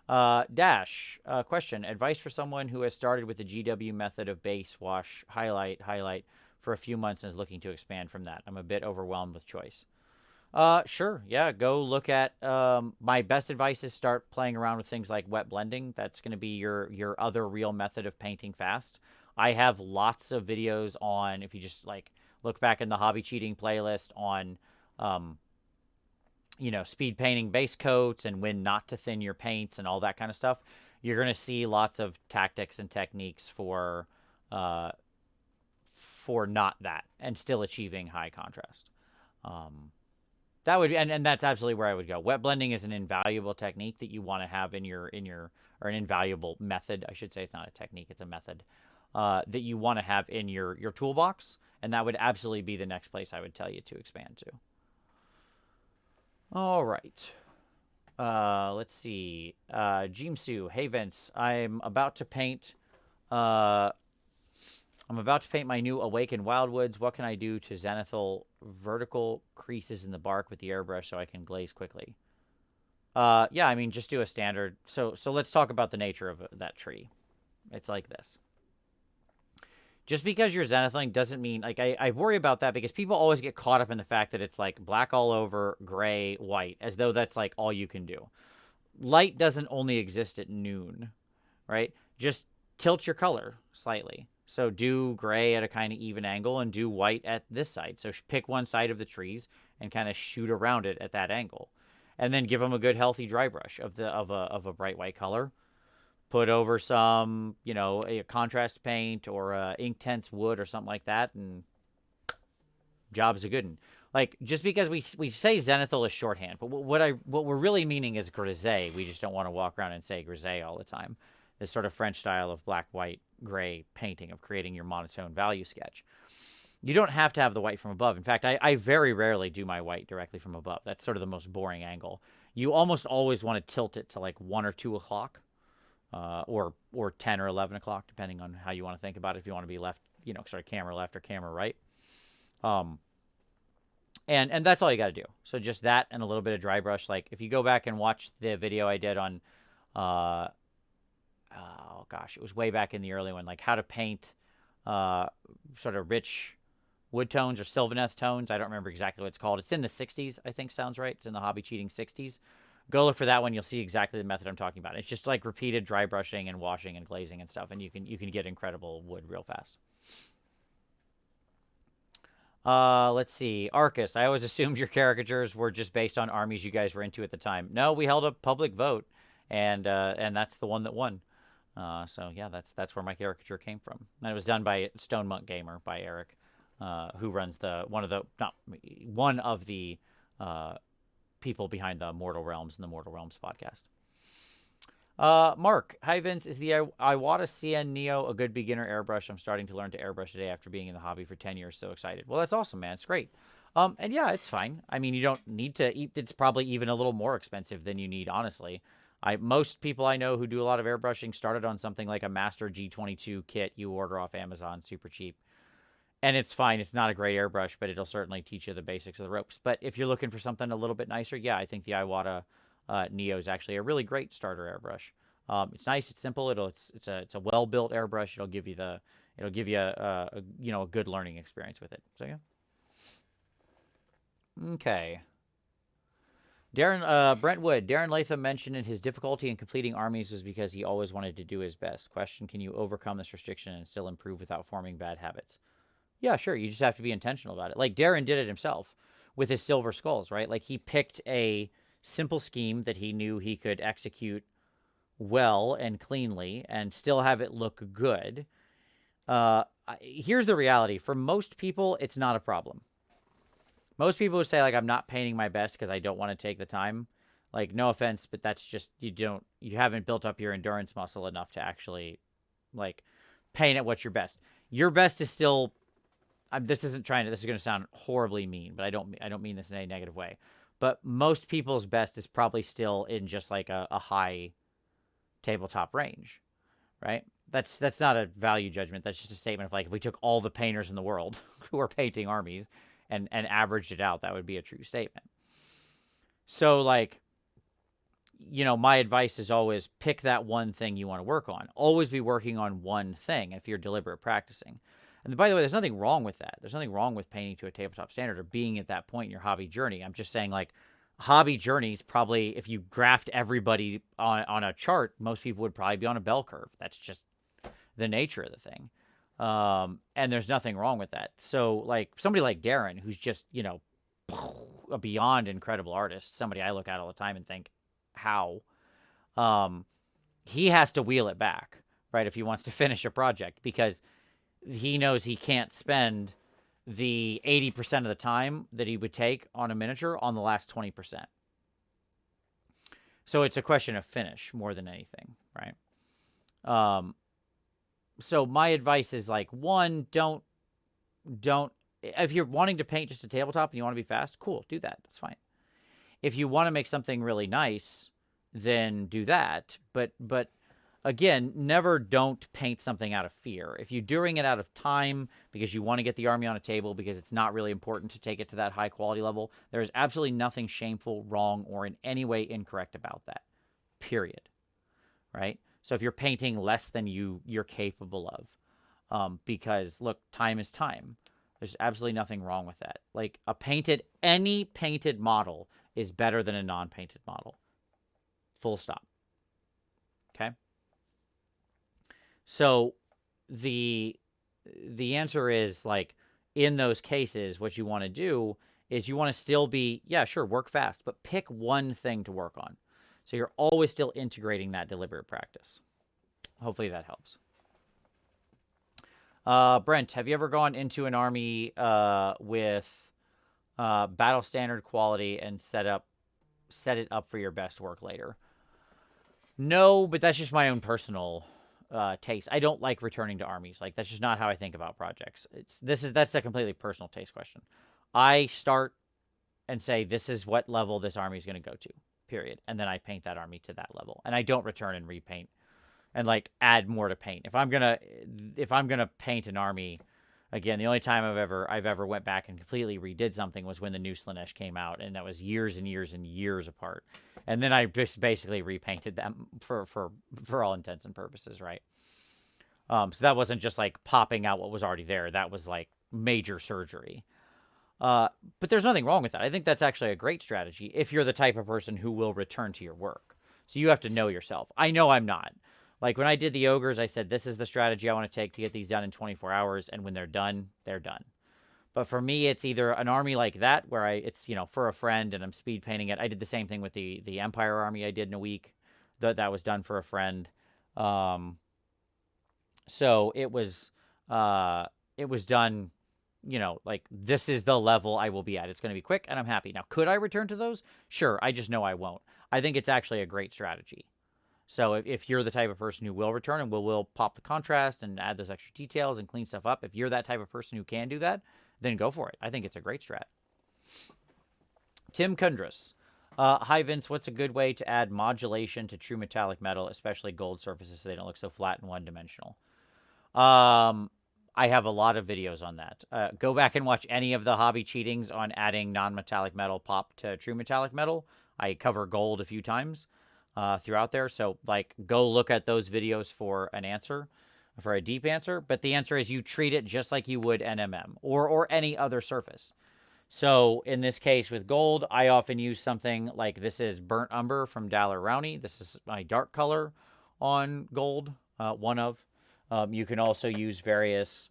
Dash, question. Advice for someone who has started with the GW method of base, wash, highlight for a few months and is looking to expand from that. I'm a bit overwhelmed with choice. Sure. Yeah. Go look at, my best advice is start playing around with things like wet blending. That's going to be your other real method of painting fast. I have lots of videos on, if you just like look back in the hobby cheating playlist on, speed painting base coats and when not to thin your paints and all that kind of stuff. You're going to see lots of tactics and techniques for not that and still achieving high contrast. That would, and that's absolutely where I would go. Wet blending is an invaluable technique that you want to have in your, or an invaluable method, I should say. It's not a technique, it's a method, that you want to have in your toolbox. And that would absolutely be the next place I would tell you to expand to. All right. Let's see. Jimsu, hey Vince, Uh, I'm about to paint my new Awakened Wildwoods. What can I do to zenithal vertical creases in the bark with the airbrush so I can glaze quickly? Yeah, I mean, just do a standard. So let's talk about the nature of that tree. It's like this. Just because you're zenithing doesn't mean, like, I worry about that because people always get caught up in the fact that it's like black all over, gray, white, as though that's like all you can do. Light doesn't only exist at noon, right? Just tilt your color slightly. So do gray at a kind of even angle and do white at this side. So pick one side of the trees and kind of shoot around it at that angle. And then give them a good healthy dry brush of a bright white color. Put over some, you know, a contrast paint or Inktense wood or something like that, and job's a good one. Like, just because we say zenithal is shorthand, but what we're really meaning is grisé. We just don't want to walk around and say grisé all the time. This sort of French style of black, white, gray painting of creating your monotone value sketch. You don't have to have the white from above. In fact, I very rarely do my white directly from above. That's sort of the most boring angle. You almost always want to tilt it to like 1 or 2 o'clock, or 10 or 11 o'clock, depending on how you want to think about it. If you want to be left, you know, sort of camera left or camera right. And that's all you got to do. So just that and a little bit of dry brush. Like if you go back and watch the video I did on, oh gosh, it was way back in the early one, like how to paint sort of rich wood tones or sylvaneth tones. I don't remember exactly what it's called. It's in the 60s, I think sounds right. It's in the Hobby Cheating 60s. Go look for that one. You'll see exactly the method I'm talking about. It's just like repeated dry brushing and washing and glazing and stuff, and you can get incredible wood real fast. Let's see. Arcus, I always assumed your caricatures were just based on armies you guys were into at the time. No, we held a public vote, and that's the one that won. So yeah, that's where my caricature came from. And it was done by Stone Monk Gamer, by Eric, who runs one of the people behind the Mortal Realms and the Mortal Realms podcast. Mark, hi Vince, is the Iwata CN Neo a good beginner airbrush? I'm starting to learn to airbrush today after being in the hobby for 10 years. So excited. Well, that's awesome, man. It's great. And yeah, it's fine. I mean, you don't need to eat. It's probably even a little more expensive than you need, honestly. Most people I know who do a lot of airbrushing started on something like a Master G22 kit you order off Amazon, super cheap. And it's fine. It's not a great airbrush, but it'll certainly teach you the basics of the ropes. But if you're looking for something a little bit nicer, yeah, I think the Iwata Neo is actually a really great starter airbrush. It's nice. It's simple. It's a well built airbrush. It'll give you a good learning experience with it. So yeah. Okay. Brentwood. Darren Latham mentioned in his difficulty in completing armies was because he always wanted to do his best. Question: can you overcome this restriction and still improve without forming bad habits? Yeah, sure. You just have to be intentional about it. Like Darren did it himself with his Silver Skulls, right? Like he picked a simple scheme that he knew he could execute well and cleanly and still have it look good. Here's the reality. For most people, it's not a problem. Most people who say, like, I'm not painting my best because I don't want to take the time. Like, no offense, but that's just, you haven't built up your endurance muscle enough to actually, like, paint at what's your best. Your best is still... this is going to sound horribly mean, but I don't mean this in a negative way. But most people's best is probably still in just like a high tabletop range, right? That's not a value judgment. That's just a statement of like, if we took all the painters in the world who are painting armies and averaged it out, that would be a true statement. So like, my advice is always pick that one thing you want to work on. Always be working on one thing if you're deliberate practicing. And by the way, there's nothing wrong with that. There's nothing wrong with painting to a tabletop standard or being at that point in your hobby journey. I'm just saying, like, hobby journeys probably, if you graphed everybody on a chart, most people would probably be on a bell curve. That's just the nature of the thing. And there's nothing wrong with that. So, like, somebody like Darren, who's just, a beyond incredible artist, somebody I look at all the time and think, how? He has to wheel it back, right, if he wants to finish a project, because he knows he can't spend the 80% of the time that he would take on a miniature on the last 20%. So it's a question of finish more than anything, right? So my advice is, like, one, don't, if you're wanting to paint just a tabletop and you want to be fast, cool, do that. That's fine. if you want to make something really nice, then do that. But again, never don't paint something out of fear. If you're doing it out of time because you want to get the army on a table because it's not really important to take it to that high quality level, there is absolutely nothing shameful, wrong, or in any way incorrect about that. Period. Right? So if you're painting less than you're capable of, because look, time is time. There's absolutely nothing wrong with that. Like any painted model is better than a non-painted model. Full stop. Okay? So the answer is, like, in those cases, what you want to do is you want to still be, yeah, sure, work fast, but pick one thing to work on. So you're always still integrating that deliberate practice. Hopefully that helps. Brent, have you ever gone into an army with battle standard quality and set it up for your best work later? No, but that's just my own personal taste. I don't like returning to armies. Like, that's just not how I think about projects. That's a completely personal taste question. I start and say, this is what level this army is going to go to, period. And then I paint that army to that level. And I don't return and repaint and, like, add more to paint. If I'm gonna paint an army, again, the only time I've ever went back and completely redid something was when the new Slanesh came out, and that was years and years and years apart. And then I just basically repainted them for all intents and purposes, right? So that wasn't just like popping out what was already there. That was like major surgery. But there's nothing wrong with that. I think that's actually a great strategy if you're the type of person who will return to your work. So you have to know yourself. I know I'm not. Like, when I did the ogres, I said, this is the strategy I want to take to get these done in 24 hours. And when they're done, they're done. But for me, it's either an army like that where it's, for a friend and I'm speed painting it. I did the same thing with the Empire army I did in a week. That was done for a friend. So it was done, like, this is the level I will be at. It's going to be quick and I'm happy. Now, could I return to those? Sure. I just know I won't. I think it's actually a great strategy. So if you're the type of person who will return and will pop the contrast and add those extra details and clean stuff up, if you're that type of person who can do that, then go for it. I think it's a great strat. Tim Kundras. Hi, Vince. What's a good way to add modulation to true metallic metal, especially gold surfaces, so they don't look so flat and one-dimensional? I have a lot of videos on that. Go back and watch any of the hobby cheatings on adding non-metallic metal pop to true metallic metal. I cover gold a few times throughout there. So, like, go look at those videos for an answer, for a deep answer. But the answer is you treat it just like you would NMM or any other surface. So in this case with gold, I often use something like, this is Burnt Umber from Daller Rowney. This is my dark color on gold, one of. You can also use various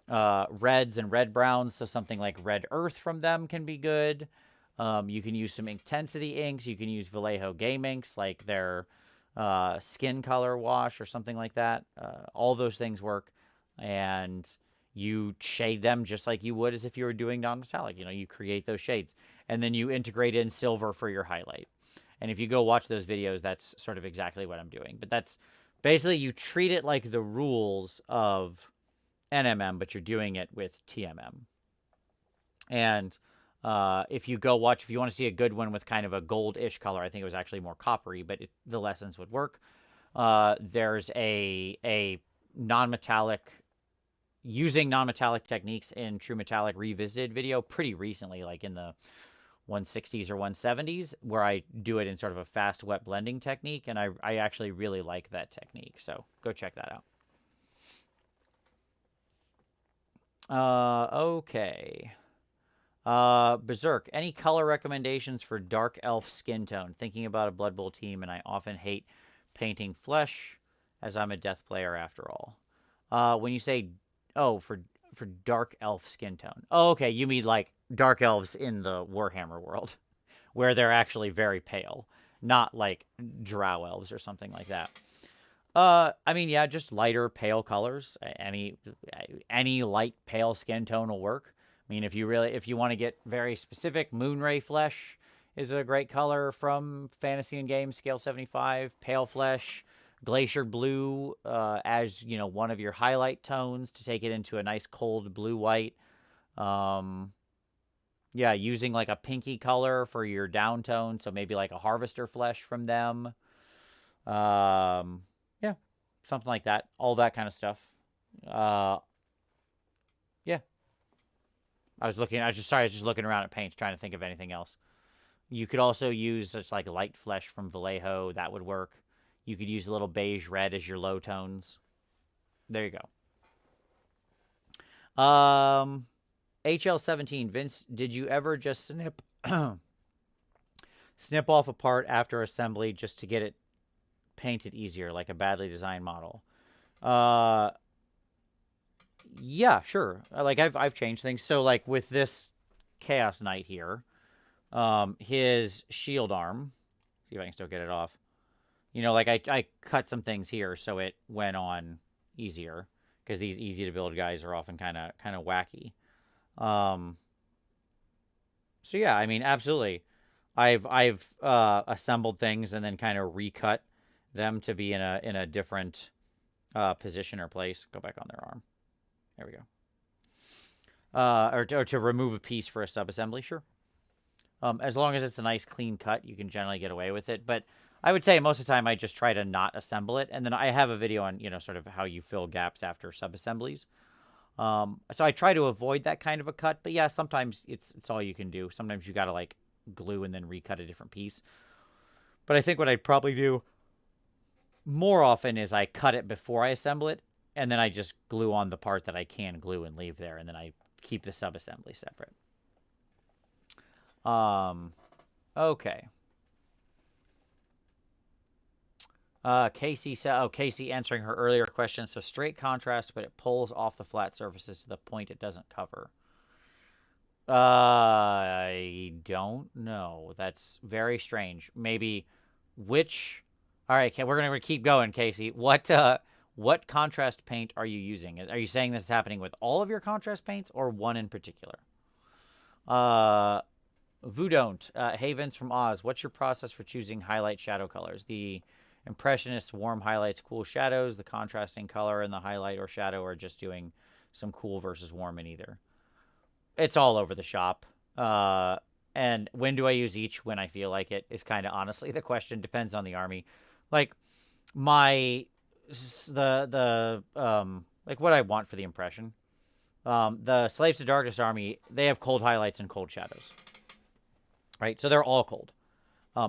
reds and red browns. So something like Red Earth from them can be good. You can use some intensity inks. You can use Vallejo game inks, like their skin color wash or something like that. All those things work. And you shade them just like you would as if you were doing non-metallic. You create those shades. And then you integrate in silver for your highlight. And if you go watch those videos, that's sort of exactly what I'm doing. But that's basically, you treat it like the rules of NMM, but you're doing it with TMM. And if you want to see a good one with kind of a gold-ish color, I think it was actually more coppery, but the lessons would work. There's a non-metallic, using non-metallic techniques in True Metallic Revisited video pretty recently, like in the 160s or 170s, where I do it in sort of a fast wet blending technique, and I actually really like that technique, so go check that out. Okay. Berserk, any color recommendations for dark elf skin tone? Thinking about a Blood Bowl team, and I often hate painting flesh, as I'm a death player after all. When you say, for dark elf skin tone. Oh, okay, you mean like dark elves in the Warhammer world, where they're actually very pale, not like drow elves or something like that. I mean, yeah, just lighter pale colors. Any light pale skin tone will work. I mean, if you want to get very specific, Moonray Flesh is a great color from Fantasy and Games, scale 75. Pale Flesh, Glacier Blue, as, one of your highlight tones to take it into a nice cold blue-white. Yeah, using like a pinky color for your downtone, so maybe like a harvester flesh from them. Yeah, something like that. All that kind of stuff. Uh, yeah. I was looking. I was just sorry. I was just looking around at paints, trying to think of anything else. You could also use just like light flesh from Vallejo. That would work. You could use a little beige red as your low tones. There you go. HL17, Vince, did you ever just snip off a part after assembly just to get it painted easier, like a badly designed model? Uh, yeah, sure. Like I've changed things. So like with this Chaos Knight here, his shield arm. See if I can still get it off. You know, like I cut some things here so it went on easier because these easy to build guys are often kind of wacky. Um, so yeah, I mean, absolutely. I've assembled things and then kind of recut them to be in a different position or place. Go back on their arm. There we go. Or to remove a piece for a subassembly, sure. As long as it's a nice clean cut, you can generally get away with it. But I would say most of the time I just try to not assemble it, and then I have a video on sort of how you fill gaps after subassemblies. So I try to avoid that kind of a cut, but yeah, sometimes it's all you can do. Sometimes you gotta like glue and then recut a different piece. But I think what I'd probably do more often is I cut it before I assemble it, and then I just glue on the part that I can glue and leave there, and then I keep the subassembly separate. Okay. Casey said, Casey answering her earlier question. So straight contrast, but it pulls off the flat surfaces to the point it doesn't cover. I don't know. That's very strange. Maybe which. All right, we're gonna keep going, Casey. What contrast paint are you using? Are you saying this is happening with all of your contrast paints or one in particular? Voodont, Havens from Oz. What's your process for choosing highlight shadow colors? The Impressionist warm highlights, cool shadows. The contrasting color and the highlight or shadow are just doing some cool versus warm in either. It's all over the shop. And when do I use each? When I feel like it is kind of honestly the question. Depends on the army. Like my like what I want for the impression. The Slaves to Darkness army, they have cold highlights and cold shadows. Right? So they're all cold.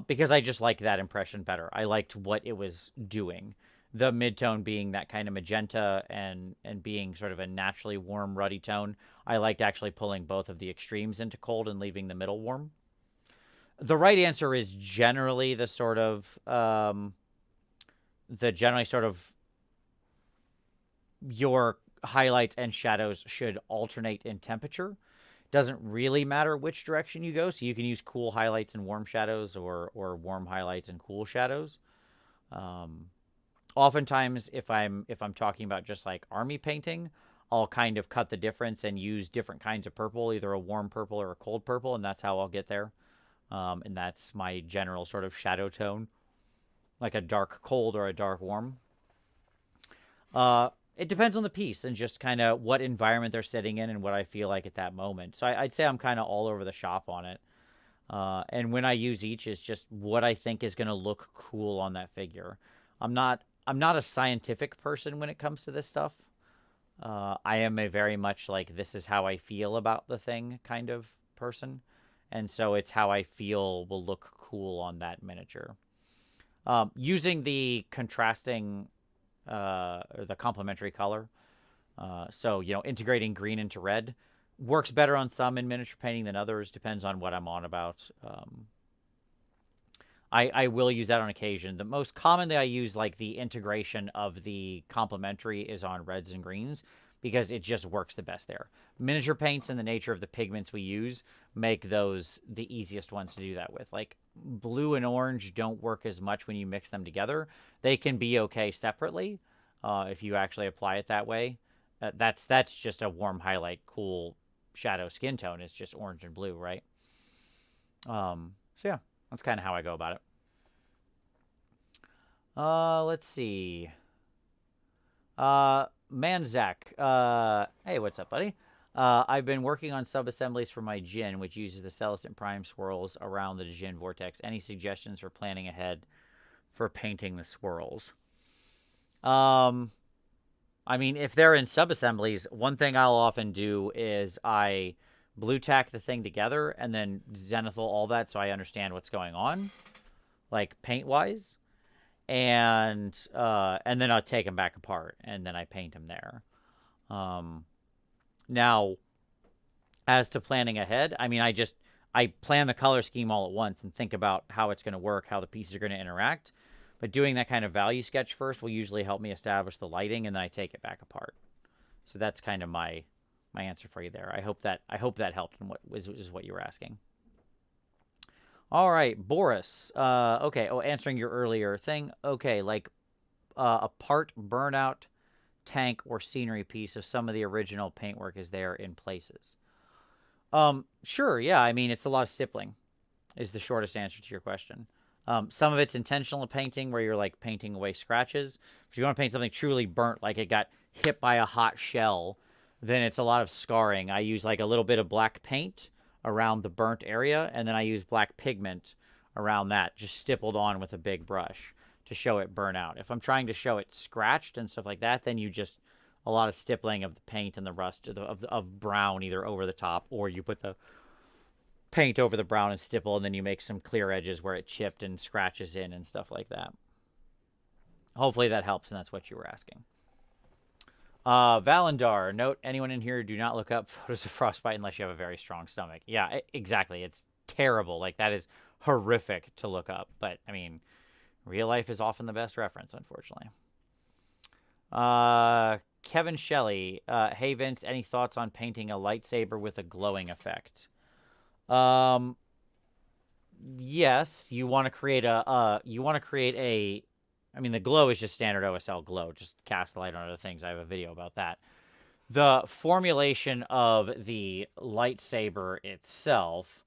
Because I just like that impression better. I liked what it was doing. The midtone being that kind of magenta and being sort of a naturally warm, ruddy tone. I liked actually pulling both of the extremes into cold and leaving the middle warm. The right answer is generally your highlights and shadows should alternate in temperature. Doesn't really matter which direction you go, so you can use cool highlights and warm shadows or warm highlights and cool shadows. Oftentimes if I'm talking about just like army painting, I'll kind of cut the difference and use different kinds of purple, either a warm purple or a cold purple, and that's how I'll get there. And that's my general sort of shadow tone, like a dark cold or a dark warm. It depends on the piece and just kind of what environment they're sitting in and what I feel like at that moment. So I'd say I'm kind of all over the shop on it. And when I use each is just what I think is going to look cool on that figure. I'm not a scientific person when it comes to this stuff. I am a very much like this is how I feel about the thing kind of person. And so it's how I feel will look cool on that miniature. Using the contrasting or the complementary color. So, integrating green into red works better on some in miniature painting than others. Depends on what I'm on about. I will use that on occasion. The most commonly I use like the integration of the complementary is on reds and greens because it just works the best there. Miniature paints and the nature of the pigments we use make those the easiest ones to do that with. Like blue and orange don't work as much when you mix them together. They can be okay separately if you actually apply it that way. That's just a warm highlight, cool shadow skin tone. It's just orange and blue, right? So yeah, that's kind of how I go about it. Let's see. Manzak. Hey, what's up, buddy? I've been working on sub-assemblies for my Djinn, which uses the Celestant Prime swirls around the Djinn vortex. Any suggestions for planning ahead for painting the swirls? I mean, if they're in sub-assemblies, one thing I'll often do is I blue tack the thing together and then zenithal all that so I understand what's going on, like paint-wise. And then I'll take them back apart, and then I paint them there. Now, as to planning ahead, I mean, I plan the color scheme all at once and think about how it's going to work, how the pieces are going to interact. But doing that kind of value sketch first will usually help me establish the lighting, and then I take it back apart. So that's kind of my answer for you there. I hope that helped and what is what you were asking. All right, Boris. Okay. Oh, answering your earlier thing. Okay, like a part burnout tank or scenery piece of some of the original paintwork is there in places. Sure. Yeah. I mean, it's a lot of stippling is the shortest answer to your question. Some of it's intentional painting where you're like painting away scratches. If you want to paint something truly burnt, like it got hit by a hot shell, then it's a lot of scarring. I use like a little bit of black paint around the burnt area, and then I use black pigment around that, just stippled on with a big brush to show it burn out. If I'm trying to show it scratched and stuff like that, then you just a lot of stippling of the paint and the rust of brown either over the top, or you put the paint over the brown and stipple, and then you make some clear edges where it chipped and scratches in and stuff like that. Hopefully that helps, and that's what you were asking. Valendar, note anyone in here, do not look up photos of frostbite unless you have a very strong stomach. Yeah, exactly. It's terrible. Like, that is horrific to look up. But, I mean, real life is often the best reference, unfortunately. Kevin Shelley, hey Vince, any thoughts on painting a lightsaber with a glowing effect? Yes, you want to create a, I mean, the glow is just standard OSL glow. Just cast the light on other things. I have a video about that. The formulation of the lightsaber itself,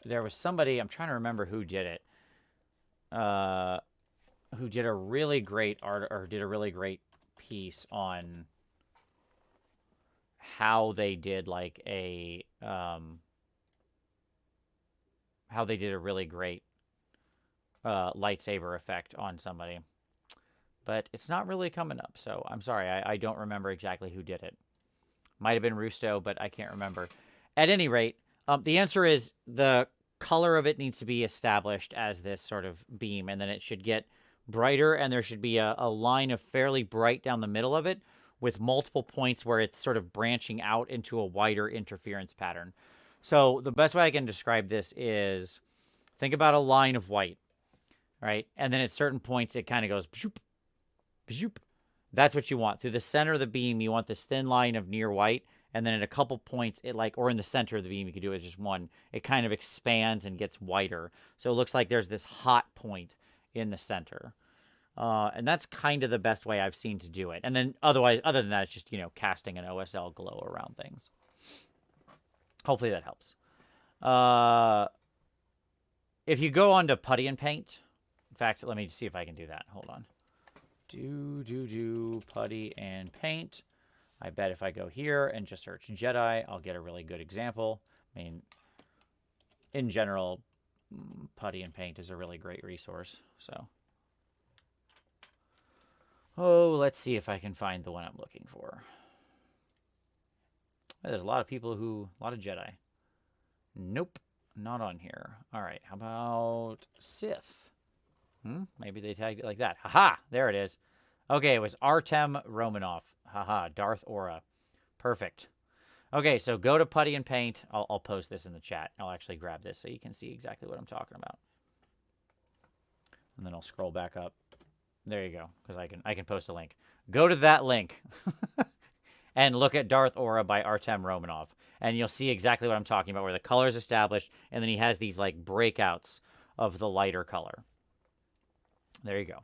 there was somebody, I'm trying to remember who did it, who did a really great art, or did a really great piece on how they did like a how they did a really great lightsaber effect on somebody, but it's not really coming up, so I'm sorry, I don't remember exactly who did it. Might have been Rusto, but I can't remember. At any rate, the answer is the color of it needs to be established as this sort of beam, and then it should get brighter, and there should be a line of fairly bright down the middle of it with multiple points where it's sort of branching out into a wider interference pattern. So the best way I can describe this is think about a line of white, right? And then at certain points, it kind of goes bzoop, bzoop. That's what you want. Through the center of the beam, you want this thin line of near white. And then at a couple points, it like, or in the center of the beam, you could do it as just one. It kind of expands and gets wider. So it looks like there's this hot point in the center. And that's kind of the best way I've seen to do it. And then other than that, it's just, you know, casting an OSL glow around things. Hopefully that helps. If you go on to putty and paint, in fact, let me see if I can do that. Hold on. Putty and paint. I bet if I go here and just search Jedi, I'll get a really good example. I mean, in general, putty and paint is a really great resource. So, let's see if I can find the one I'm looking for. There's a lot of people a lot of Jedi. Nope, not on here. All right, how about Sith? Maybe they tagged it like that. Haha, there it is. Okay, it was Artem Romanov. Haha, Darth Aura. Perfect. Okay, so go to putty and paint. I'll post this in the chat. I'll actually grab this so you can see exactly what I'm talking about. And then I'll scroll back up. There you go, because I can post a link. Go to that link and look at Darth Aura by Artem Romanov, and you'll see exactly what I'm talking about, where the color is established, and then he has these like breakouts of the lighter color. There you go.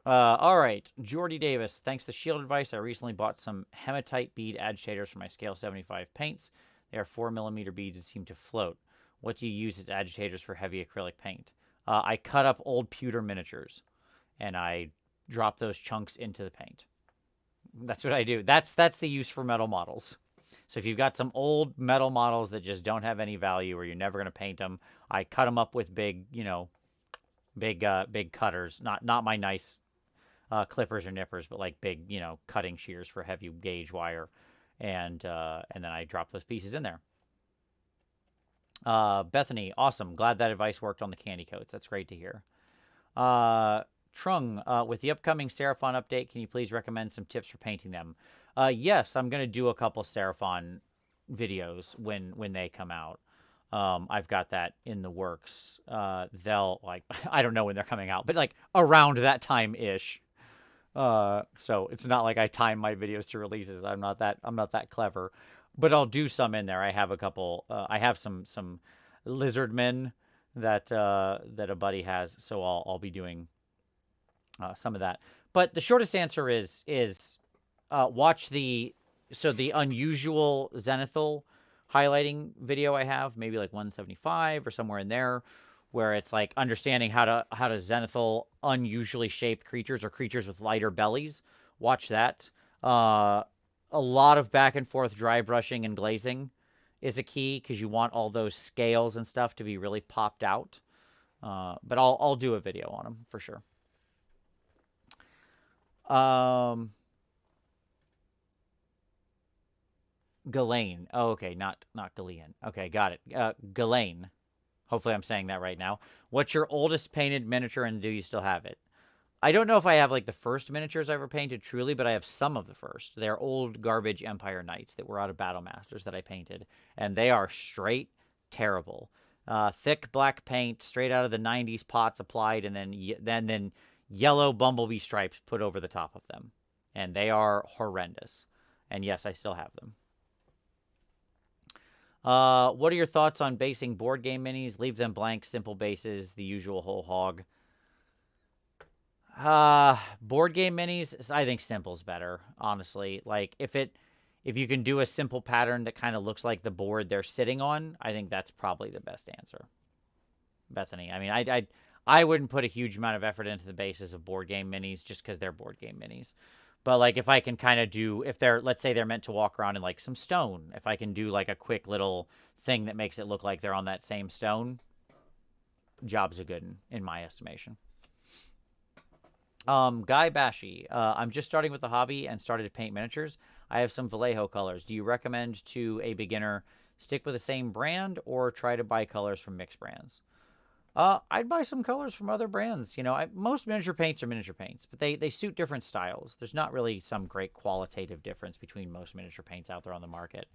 All right, Jordy Davis, thanks to Shield Advice, I recently bought some hematite bead agitators for my scale 75 paints. They are 4mm beads and seem to float. What do you use as agitators for heavy acrylic paint? I cut up old pewter miniatures, and I drop those chunks into the paint. That's what I do. That's the use for metal models. So if you've got some old metal models that just don't have any value, or you're never going to paint them, I cut them up with big, big cutters. Not my nice clippers or nippers, but like big, cutting shears for heavy gauge wire, and then I drop those pieces in there. Bethany, awesome. Glad that advice worked on the candy coats. That's great to hear. Trung, with the upcoming Seraphon update, can you please recommend some tips for painting them? Yes, I'm going to do a couple Seraphon videos when they come out. I've got that in the works. They'll, like, I don't know when they're coming out, but like around that time-ish. So it's not like I time my videos to releases. I'm not that clever, but I'll do some in there. I have a couple, I have some lizard men that a buddy has, so I'll be doing some of that. But the shortest answer is watch the unusual zenithal highlighting video I have, maybe like 175 or somewhere in there, where it's like understanding how to zenithal unusually shaped creatures or creatures with lighter bellies. Watch that. A lot of back and forth dry brushing and glazing is a key, because you want all those scales and stuff to be really popped out. But I'll do a video on them for sure. Ghislaine. Oh, okay, not Ghislaine. Okay, got it. Ghislaine. Hopefully I'm saying that right now. What's your oldest painted miniature, and do you still have it? I don't know if I have like the first miniatures I ever painted truly, but I have some of the first. They're old garbage Empire Knights that were out of Battle Masters that I painted, and they are straight terrible. Thick black paint, straight out of the 90s pots applied, and then yellow bumblebee stripes put over the top of them. And they are horrendous. And yes, I still have them. What are your thoughts on basing board game minis? Leave them blank, simple bases, the usual whole hog. Board game minis, I think simple's better, honestly. Like, if you can do a simple pattern that kind of looks like the board they're sitting on, I think that's probably the best answer. Bethany, I mean, I wouldn't put a huge amount of effort into the bases of board game minis just because they're board game minis. But like, if I can kind of do, if they're, let's say they're meant to walk around in like some stone, if I can do like a quick little thing that makes it look like they're on that same stone, job's a good one, in my estimation. Guy Bashi, I'm just starting with the hobby and started to paint miniatures. I have some Vallejo colors. Do you recommend to a beginner stick with the same brand or try to buy colors from mixed brands? I'd buy some colors from other brands. Most miniature paints are miniature paints, but they suit different styles. There's not really some great qualitative difference between most miniature paints out there on the market.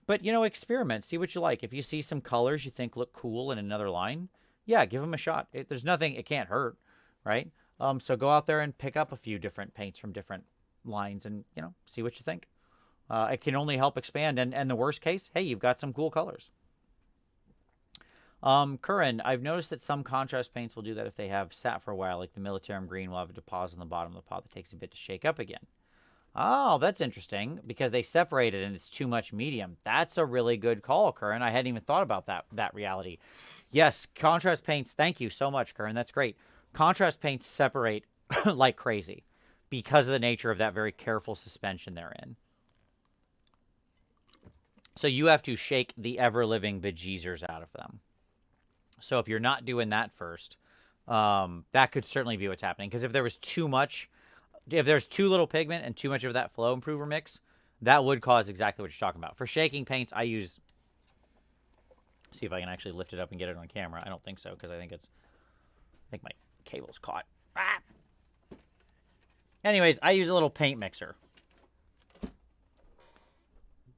But, experiment. See what you like. If you see some colors you think look cool in another line, yeah, give them a shot. There's nothing, it can't hurt, right? So go out there and pick up a few different paints from different lines and, see what you think. It can only help expand. And the worst case, hey, you've got some cool colors. Curran, I've noticed that some contrast paints will do that if they have sat for a while, like the Militarum Green will have a deposit on the bottom of the pot that takes a bit to shake up again. Oh, that's interesting, because they separated and it's too much medium. That's a really good call, Curran. I hadn't even thought about that reality. Yes, contrast paints, thank you so much, Curran. That's great. Contrast paints separate like crazy because of the nature of that very careful suspension they're in. So you have to shake the ever-living bejeezers out of them. So if you're not doing that first, that could certainly be what's happening. Because if there was too much, if there's too little pigment and too much of that flow improver mix, that would cause exactly what you're talking about. For shaking paints, I use, see if I can actually lift it up and get it on camera. I don't think so, because I think my cable's caught. Ah! Anyways, I use a little paint mixer.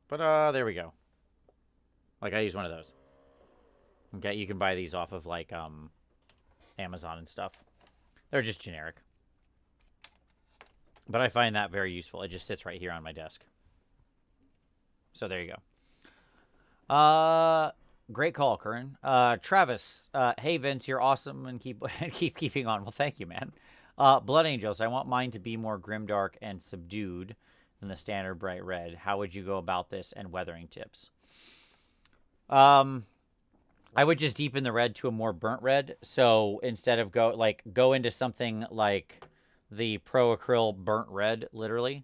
But there we go. Like, I use one of those. Okay, you can buy these off of like Amazon and stuff. They're just generic. But I find that very useful. It just sits right here on my desk. So there you go. Great call, Curran. Travis, hey Vince, you're awesome and keep keeping on. Well, thank you, man. Blood Angels, I want mine to be more grimdark and subdued than the standard bright red. How would you go about this, and weathering tips? I would just deepen the red to a more burnt red. So instead of go into something like the Pro Acryl burnt red, literally.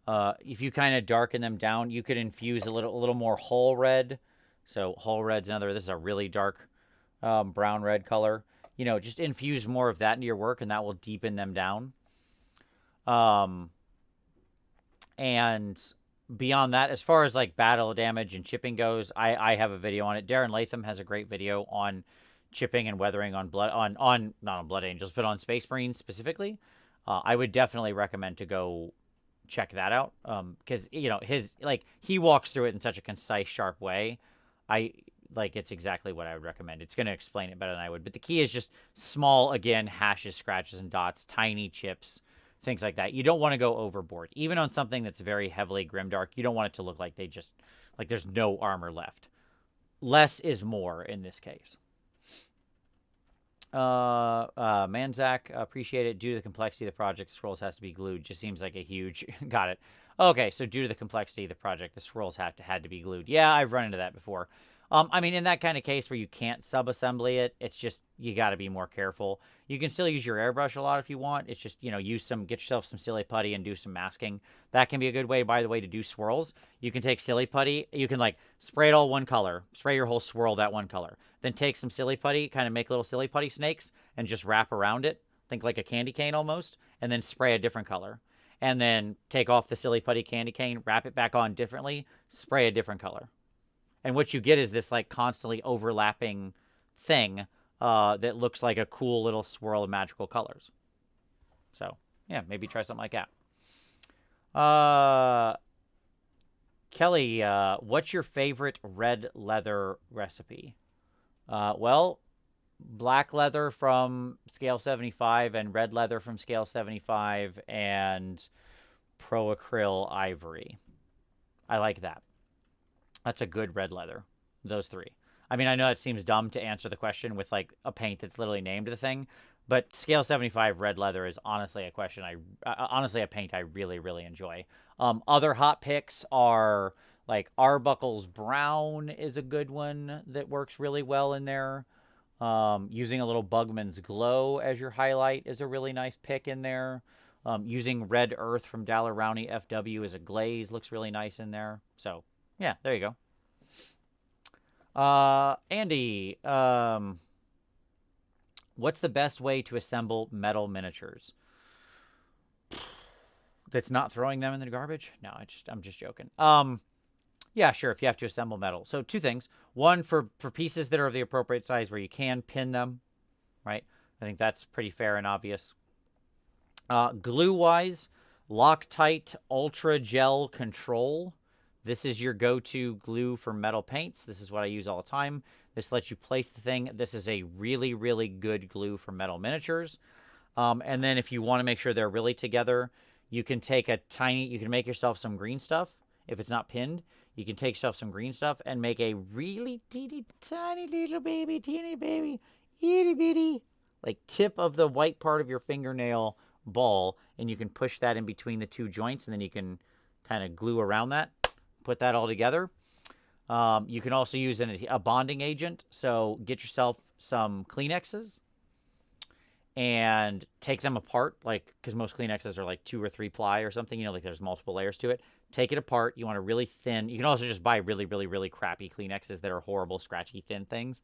If you kind of darken them down, you could infuse a little more whole red. So whole red's another. This is a really dark brown red color. You know, just infuse more of that into your work, and that will deepen them down. And beyond that, as far as like battle damage and chipping goes, I have a video on it. Darren Latham has a great video on chipping and weathering on not on Blood Angels, but on Space Marines specifically. I would definitely recommend to go check that out. Because you know he walks through it in such a concise, sharp way. It's exactly what I would recommend. It's going to explain it better than I would. But the key is just small, again, hashes, scratches, and dots, tiny chips, things like that. You don't want to go overboard. Even on something that's very heavily Grimdark, you don't want it to look like there's no armor left. Less is more in this case. Manzak, appreciate it. Due to the complexity of the project, the swirls has to be glued. Just seems like a huge... Got it. Okay, so due to the complexity of the project, the swirls had to be glued. Yeah, I've run into that before. I mean, in that kind of case where you can't sub-assembly it, it's just, you got to be more careful. You can still use your airbrush a lot if you want. It's just, get yourself some silly putty and do some masking. That can be a good way, by the way, to do swirls. You can take silly putty. You can, spray it all one color. Spray your whole swirl that one color. Then take some silly putty, kind of make little silly putty snakes, and just wrap around it. Think like a candy cane almost. And then spray a different color. And then take off the silly putty candy cane, wrap it back on differently, spray a different color. And what you get is this constantly overlapping thing that looks like a cool little swirl of magical colors. So, yeah, maybe try something like that. Kelly, what's your favorite red leather recipe? Well, black leather from scale 75 and red leather from scale 75 and Pro Acryl ivory. I like that. That's a good red leather. Those three. I mean, I know it seems dumb to answer the question with a paint that's literally named the thing, but scale 75 red leather is honestly a paint I really, really enjoy. Other hot picks are Arbuckle's brown is a good one that works really well in there. Using a little Bugman's Glow as your highlight is a really nice pick in there. Using Red Earth from Dalarowny FW as a glaze looks really nice in there. So, yeah, there you go. Andy, what's the best way to assemble metal miniatures? That's not throwing them in the garbage? No, I'm just joking. Yeah, sure, if you have to assemble metal. So two things. One, for pieces that are of the appropriate size where you can pin them, right? I think that's pretty fair and obvious. Glue-wise, Loctite Ultra Gel Control. This is your go-to glue for metal paints. This is what I use all the time. This lets you place the thing. This is a really, really good glue for metal miniatures. And then if you want to make sure they're really together, you can make yourself some green stuff. If it's not pinned, you can take some green stuff and make a really teeny tiny little baby, teeny baby, itty bitty, tip of the white part of your fingernail ball, and you can push that in between the two joints, and then you can kind of glue around that, put that all together. You can also use a bonding agent, so get yourself some Kleenexes and take them apart, because most Kleenexes are 2 or 3 ply or something, there's multiple layers to it. Take it apart. You want a really thin. You can also just buy really, really, really crappy Kleenexes that are horrible, scratchy, thin things.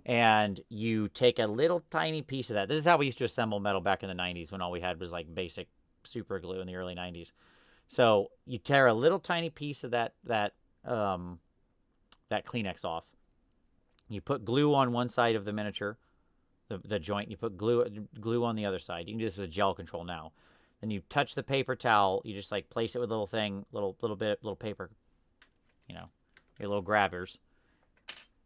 And you take a little tiny piece of that. This is how we used to assemble metal back in the 90s when all we had was basic super glue in the early 90s. So you tear a little tiny piece of that Kleenex off. You put glue on one side of the miniature, the joint. You put glue on the other side. You can do this with a gel control now. Then you touch the paper towel. You just place it with a little thing, little paper, your little grabbers.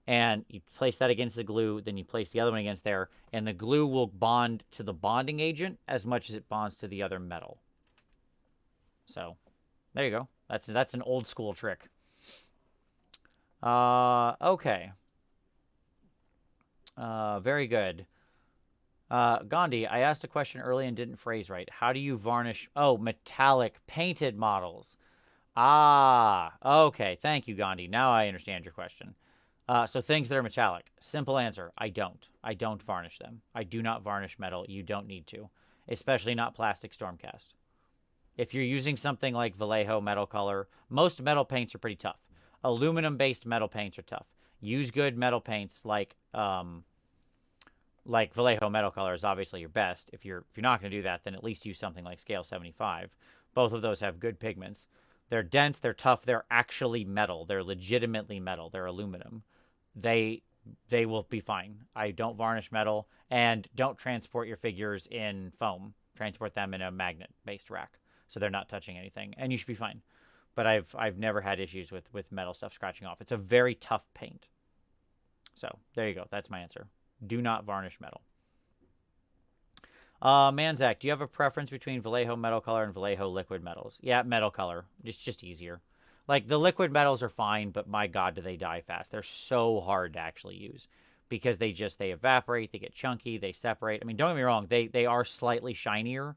And you place that against the glue. Then you place the other one against there. And the glue will bond to the bonding agent as much as it bonds to the other metal. So, there you go. That's an old school trick. Okay. Very good. Gandhi, I asked a question early and didn't phrase right. How do you varnish? Oh, metallic painted models. Ah, okay. Thank you, Gandhi. Now I understand your question. So things that are metallic. Simple answer, I don't. I don't varnish them. I do not varnish metal. You don't need to. Especially not plastic Stormcast. If you're using something like Vallejo metal color, most metal paints are pretty tough. Aluminum-based metal paints are tough. Use good metal paints like Vallejo metal color is obviously your best. If you're not going to do that, then at least use something like Scale 75. Both of those have good pigments. They're dense, they're tough, they're actually metal. They're legitimately metal. They're aluminum. They will be fine. I don't varnish metal, and don't transport your figures in foam. Transport them in a magnet-based rack, so they're not touching anything, and you should be fine. But I've never had issues with metal stuff scratching off. It's a very tough paint. So there you go. That's my answer. Do not varnish metal. Manzak, do you have a preference between Vallejo metal color and Vallejo liquid metals? Yeah, metal color. It's just easier. Like, the liquid metals are fine, but my God, do they die fast. They're so hard to actually use because they evaporate, they get chunky, they separate. I mean, don't get me wrong, they are slightly shinier,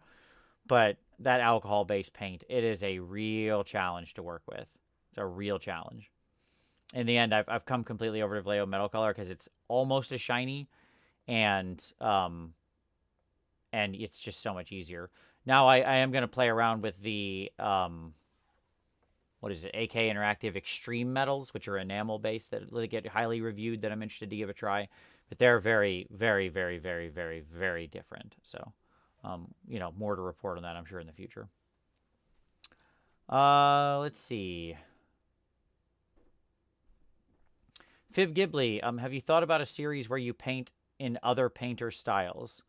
but that alcohol-based paint, it is a real challenge to work with. It's a real challenge. In the end, I've come completely over to Vallejo metal color because it's almost as shiny, and it's just so much easier. Now I am going to play around with the what is it, AK Interactive Extreme Metals, which are enamel-based that get highly reviewed that I'm interested to give a try. But they're very, very, very, very, very, very different. So, more to report on that, I'm sure, in the future. Let's see. Fib Ghibli, have you thought about a series where you paint in other painter styles?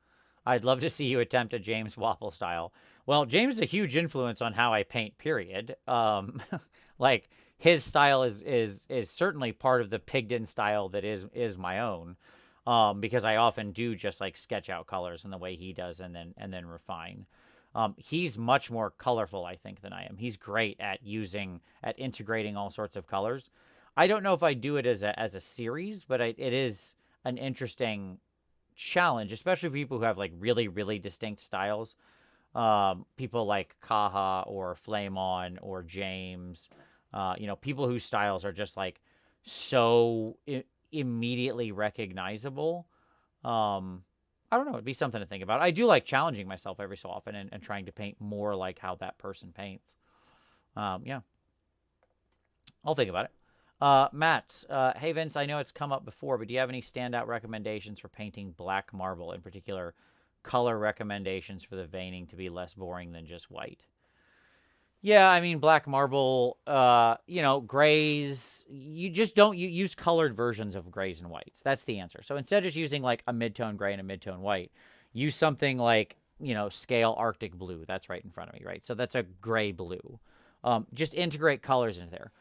I'd love to see you attempt a James Waffle style. Well, James is a huge influence on how I paint, period. Like, his style is certainly part of the Pigden style that is my own. Because I often do just like sketch out colors in the way he does and then refine. He's much more colorful, I think, than I am. He's great at integrating all sorts of colors. I don't know if I do it as a series, but it is an interesting challenge, especially for people who have like really, really distinct styles. People like Kaha or Flame On or James, people whose styles are just like so immediately recognizable. I don't know. It'd be something to think about. I do like challenging myself every so often and trying to paint more like how that person paints. Yeah. I'll think about it. Matt, hey Vince, I know it's come up before, but do you have any standout recommendations for painting black marble, in particular color recommendations for the veining to be less boring than just white? Yeah, I mean, black marble, grays, you use colored versions of grays and whites. That's the answer. So instead of just using like a mid-tone gray and a mid-tone white, use something like, scale Arctic blue. That's right in front of me, right? So that's a gray blue. Just integrate colors into there.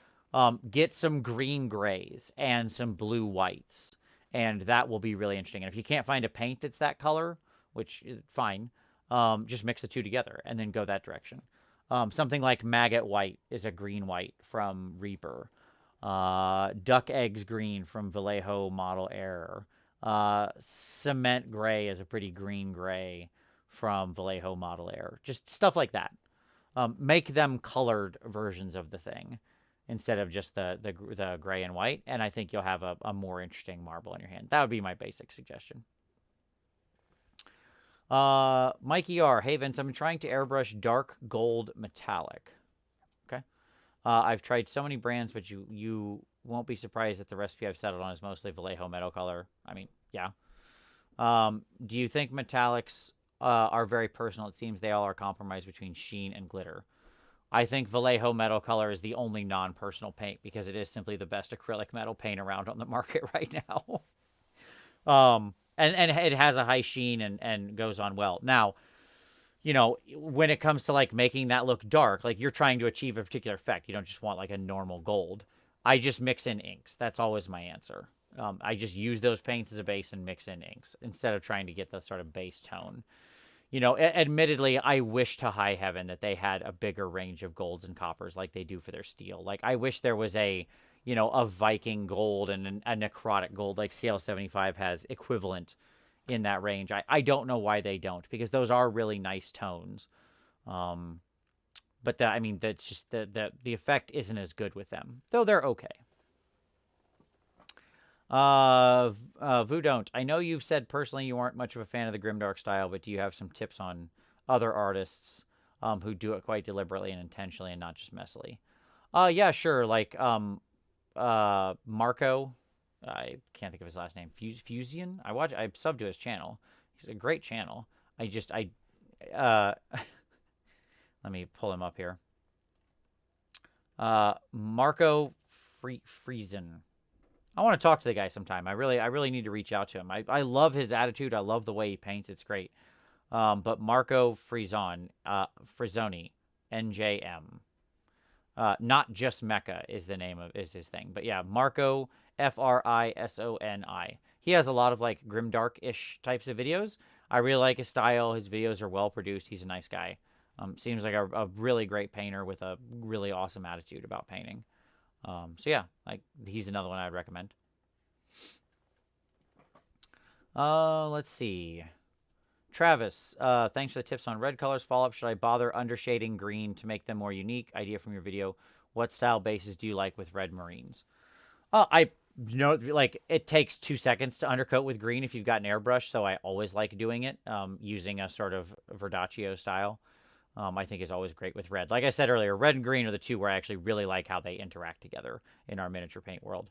Get some green grays and some blue whites, and that will be really interesting. And if you can't find a paint that's that color, which is fine, just mix the two together and then go that direction. Something like Maggot White is a green white from Reaper. Duck Eggs Green from Vallejo Model Air. Cement Gray is a pretty green gray from Vallejo Model Air. Just stuff like that. Make them colored versions of the thing instead of just the gray and white, and I think you'll have a more interesting marble in your hand. That would be my basic suggestion. Mikey R. Hey, Vince, I'm trying to airbrush dark gold metallic. Okay. I've tried so many brands, but you won't be surprised that the recipe I've settled on is mostly Vallejo metal color. I mean, yeah. Do you think metallics are very personal? It seems they all are compromised between sheen and glitter. I think Vallejo metal color is the only non-personal paint because it is simply the best acrylic metal paint around on the market right now. And it has a high sheen and goes on well. Now, when it comes to like making that look dark, like you're trying to achieve a particular effect. You don't just want like a normal gold. I just mix in inks. That's always my answer. I just use those paints as a base and mix in inks instead of trying to get the sort of base tone. Admittedly, I wish to high heaven that they had a bigger range of golds and coppers like they do for their steel. Like, I wish there was a Viking gold and a necrotic gold like Scale 75 has equivalent in that range. I don't know why they don't, because those are really nice tones. But that's just the effect isn't as good with them, though they're okay. Don't. I know you've said personally you aren't much of a fan of the Grimdark style, but do you have some tips on other artists who do it quite deliberately and intentionally and not just messily? Yeah, sure. Like Marco. I can't think of his last name. Fusion. I subbed to his channel. He's a great channel. Uh, let me pull him up here. Marco Friesen. I want to talk to the guy sometime. I really need to reach out to him. I love his attitude. I love the way he paints. It's great. But Marco Frizzoni, NJM. Not just Mecha is the name of is his thing. But yeah, Marco Frisoni. He has a lot of like Grimdark-ish types of videos. I really like his style. His videos are well produced. He's a nice guy. Seems like a really great painter with a really awesome attitude about painting. So yeah, like he's another one I'd recommend. Let's see. Travis, thanks for the tips on red colors. Follow-up, should I bother undershading green to make them more unique? Idea from your video. What style bases do you like with red marines? Like it takes 2 seconds to undercoat with green if you've got an airbrush, so I always like doing it using a sort of Verdaccio style. I think is always great with red. Like I said earlier, red and green are the two where I actually really like how they interact together in our miniature paint world.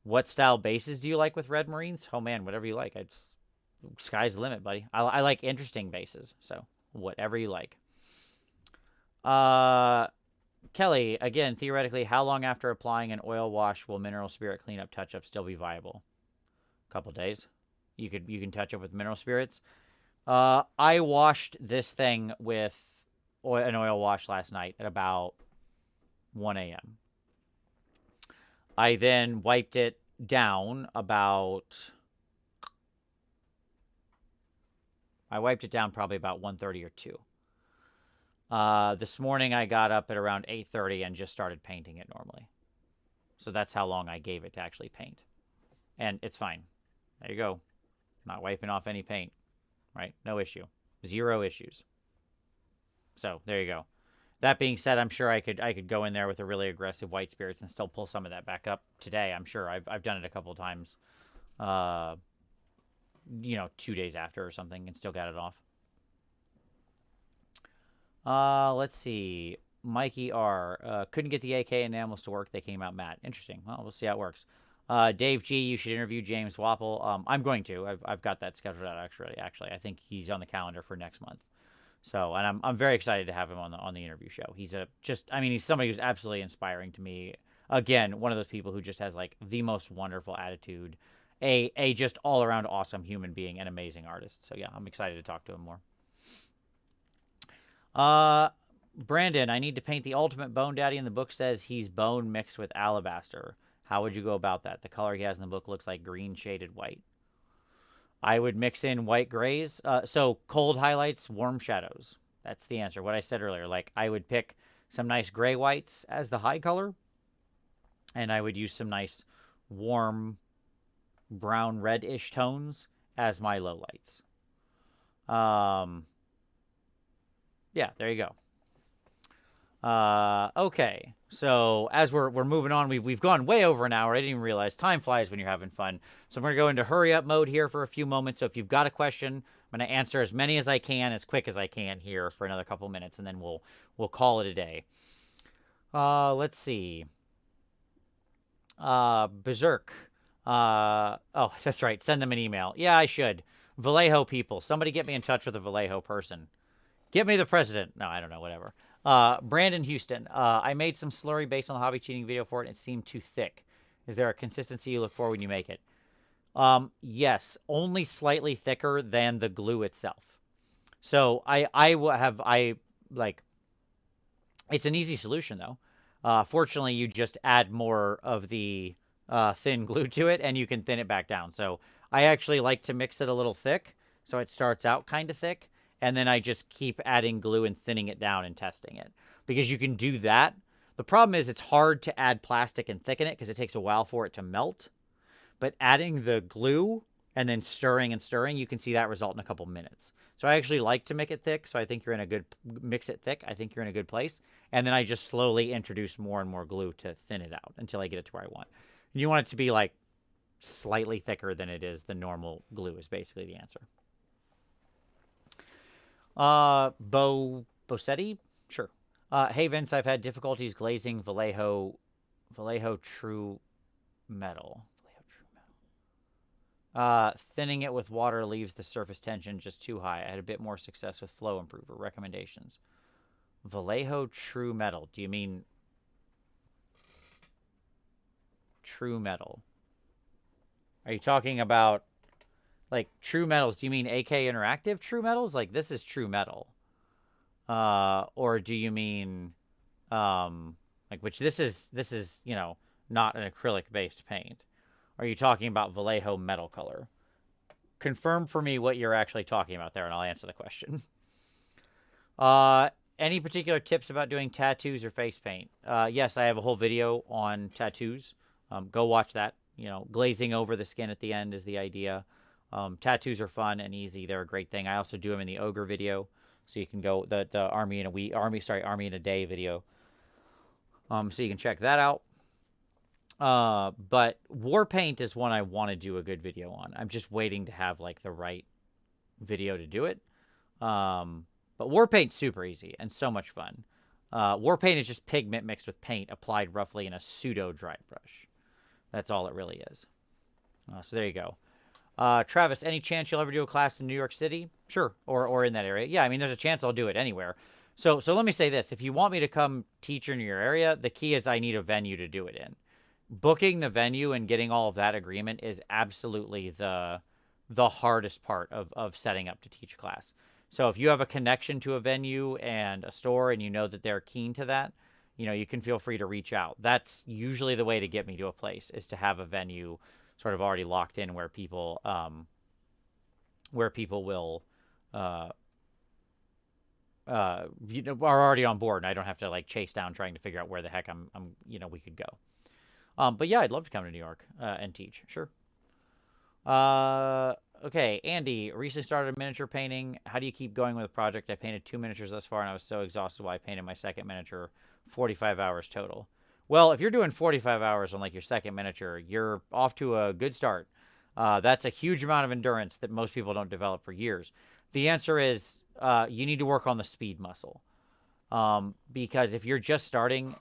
What style bases do you like with red marines? Oh man, whatever you like. Sky's the limit, buddy. I like interesting bases, so whatever you like. Kelly, again, theoretically, how long after applying an oil wash will mineral spirit cleanup touch-up still be viable? A couple days. You can touch up with mineral spirits. I washed this thing with an oil wash last night at about 1 a.m. I then wiped it down probably about 1:30 or 2. This morning I got up at around 8:30 and just started painting it normally. So that's how long I gave it to actually paint. And it's fine. There you go. Not wiping off any paint. Right? No issue. 0 issues. So there you go. That being said, I'm sure I could go in there with a really aggressive white spirits and still pull some of that back up today. I'm sure I've done it a couple of times. 2 days after or something and still got it off. Let's see. Mikey R. Couldn't get the AK enamels to work. They came out matte. Interesting. Well, we'll see how it works. Dave G. You should interview James Wapple. I'm going to. I've got that scheduled out actually. I think he's on the calendar for next month. So, and I'm very excited to have him on the interview show. He's somebody who's absolutely inspiring to me. Again, one of those people who just has like the most wonderful attitude, a just all around awesome human being, and amazing artist. So yeah, I'm excited to talk to him more. Brandon, I need to paint the ultimate Bone Daddy, and the book says he's bone mixed with alabaster. How would you go about that? The color he has in the book looks like green shaded white. I would mix in white grays. So cold highlights, warm shadows. That's the answer. What I said earlier. Like I would pick some nice gray whites as the high color. And I would use some nice warm brown red-ish tones as my low lights. Yeah, there you go. Okay. So as we're moving on, we've gone way over an hour. I didn't even realize time flies when you're having fun. So I'm going to go into hurry up mode here for a few moments. So if you've got a question, I'm going to answer as many as I can, as quick as I can here for another couple minutes, and then we'll call it a day. Let's see. Berserk. Oh, that's right. Send them an email. Yeah, I should. Vallejo people. Somebody get me in touch with a Vallejo person. Get me the president. No, I don't know. Whatever. Brandon Houston. I made some slurry based on the hobby cheating video for it, and it seemed too thick. Is there a consistency you look for when you make it? Yes, only slightly thicker than the glue itself. So it's an easy solution though. Fortunately, you just add more of the thin glue to it, and you can thin it back down. So I actually like to mix it a little thick, so it starts out kind of thick. And then I just keep adding glue and thinning it down and testing it. Because you can do that. The problem is it's hard to add plastic and thicken it because it takes a while for it to melt. But adding the glue and then stirring and stirring, you can see that result in a couple minutes. So I actually like to make it thick. So I think you're in a good, mix it thick. I think you're in a good place. And then I just slowly introduce more and more glue to thin it out until I get it to where I want. And you want it to be like slightly thicker than it is the normal glue is basically the answer. Bosetti? Sure. Hey Vince, I've had difficulties glazing Vallejo True Metal. Thinning it with water leaves the surface tension just too high. I had a bit more success with flow improver. Recommendations. Vallejo True Metal. Do you mean True Metal? Are you talking about like True Metals? Do you mean AK Interactive True Metals? Like this is True Metal. Or do you mean like which this is, you know, not an acrylic based paint? Are you talking about Vallejo metal color? Confirm for me what you're actually talking about there, and I'll answer the question. Any particular tips about doing tattoos or face paint? Yes, I have a whole video on tattoos. Go watch that. You know, glazing over the skin at the end is the idea. Tattoos are fun and easy. They're a great thing. I also do them in the ogre video, so you can go the army in a day video. So you can check that out. But war paint is one I want to do a good video on. I'm just waiting to have like the right video to do it. But war paint's super easy and so much fun. War paint is just pigment mixed with paint applied roughly in a pseudo dry brush. That's all it really is. So there you go. Travis, any chance you'll ever do a class in New York City? Sure. Or in that area. Yeah, I mean, there's a chance I'll do it anywhere. So let me say this. If you want me to come teach in your area, the key is I need a venue to do it in. Booking the venue and getting all of that agreement is absolutely the hardest part of setting up to teach a class. So if you have a connection to a venue and a store and you know that they're keen to that, you know, you can feel free to reach out. That's usually the way to get me to a place, is to have a venue sort of already locked in where people will you know, are already on board, and I don't have to like chase down trying to figure out where the heck I'm you know, we could go. But yeah, I'd love to come to New York and teach. Sure. Okay, Andy, recently started miniature painting. How do you keep going with a project? I painted 2 miniatures thus far, and I was so exhausted while I painted my second miniature, 45 hours total. Well, if you're doing 45 hours on like your second miniature, you're off to a good start. That's a huge amount of endurance that most people don't develop for years. The answer is you need to work on the speed muscle. Because if you're just starting,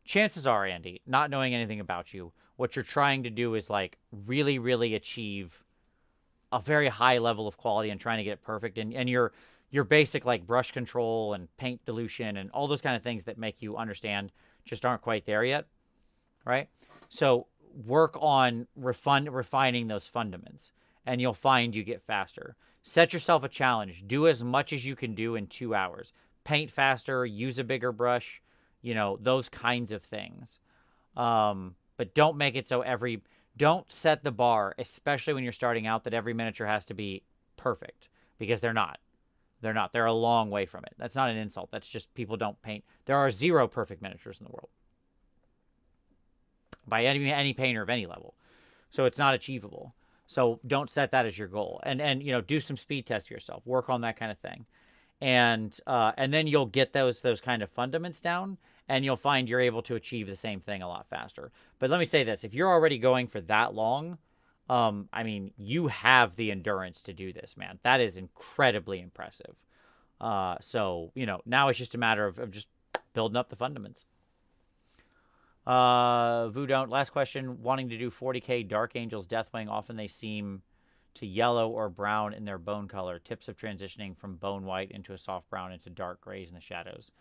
chances are, Andy, not knowing anything about you, what you're trying to do is like really, really achieve a very high level of quality and trying to get it perfect. And your basic like brush control and paint dilution and all those kind of things that make you understand just aren't quite there yet, right? So work on refining those fundamentals, and you'll find you get faster. Set yourself a challenge. Do as much as you can do in 2 hours. Paint faster, use a bigger brush, you know, those kinds of things. But don't make it so don't set the bar, especially when you're starting out, that every miniature has to be perfect, because they're not. They're not. They're a long way from it. That's not an insult. That's just people don't paint. There are 0 perfect miniatures in the world by any painter of any level. So it's not achievable. So don't set that as your goal. And you know, do some speed tests yourself. Work on that kind of thing. And then you'll get those kind of fundamentals down, and you'll find you're able to achieve the same thing a lot faster. But let me say this. If you're already going for that long, I mean, you have the endurance to do this, man. That is incredibly impressive. So, you know, now it's just a matter of just building up the fundamentals. Voodoo, last question. Wanting to do 40k Dark Angels Deathwing. Often they seem to yellow or brown in their bone color. Tips of transitioning from bone white into a soft brown into dark grays in the shadows.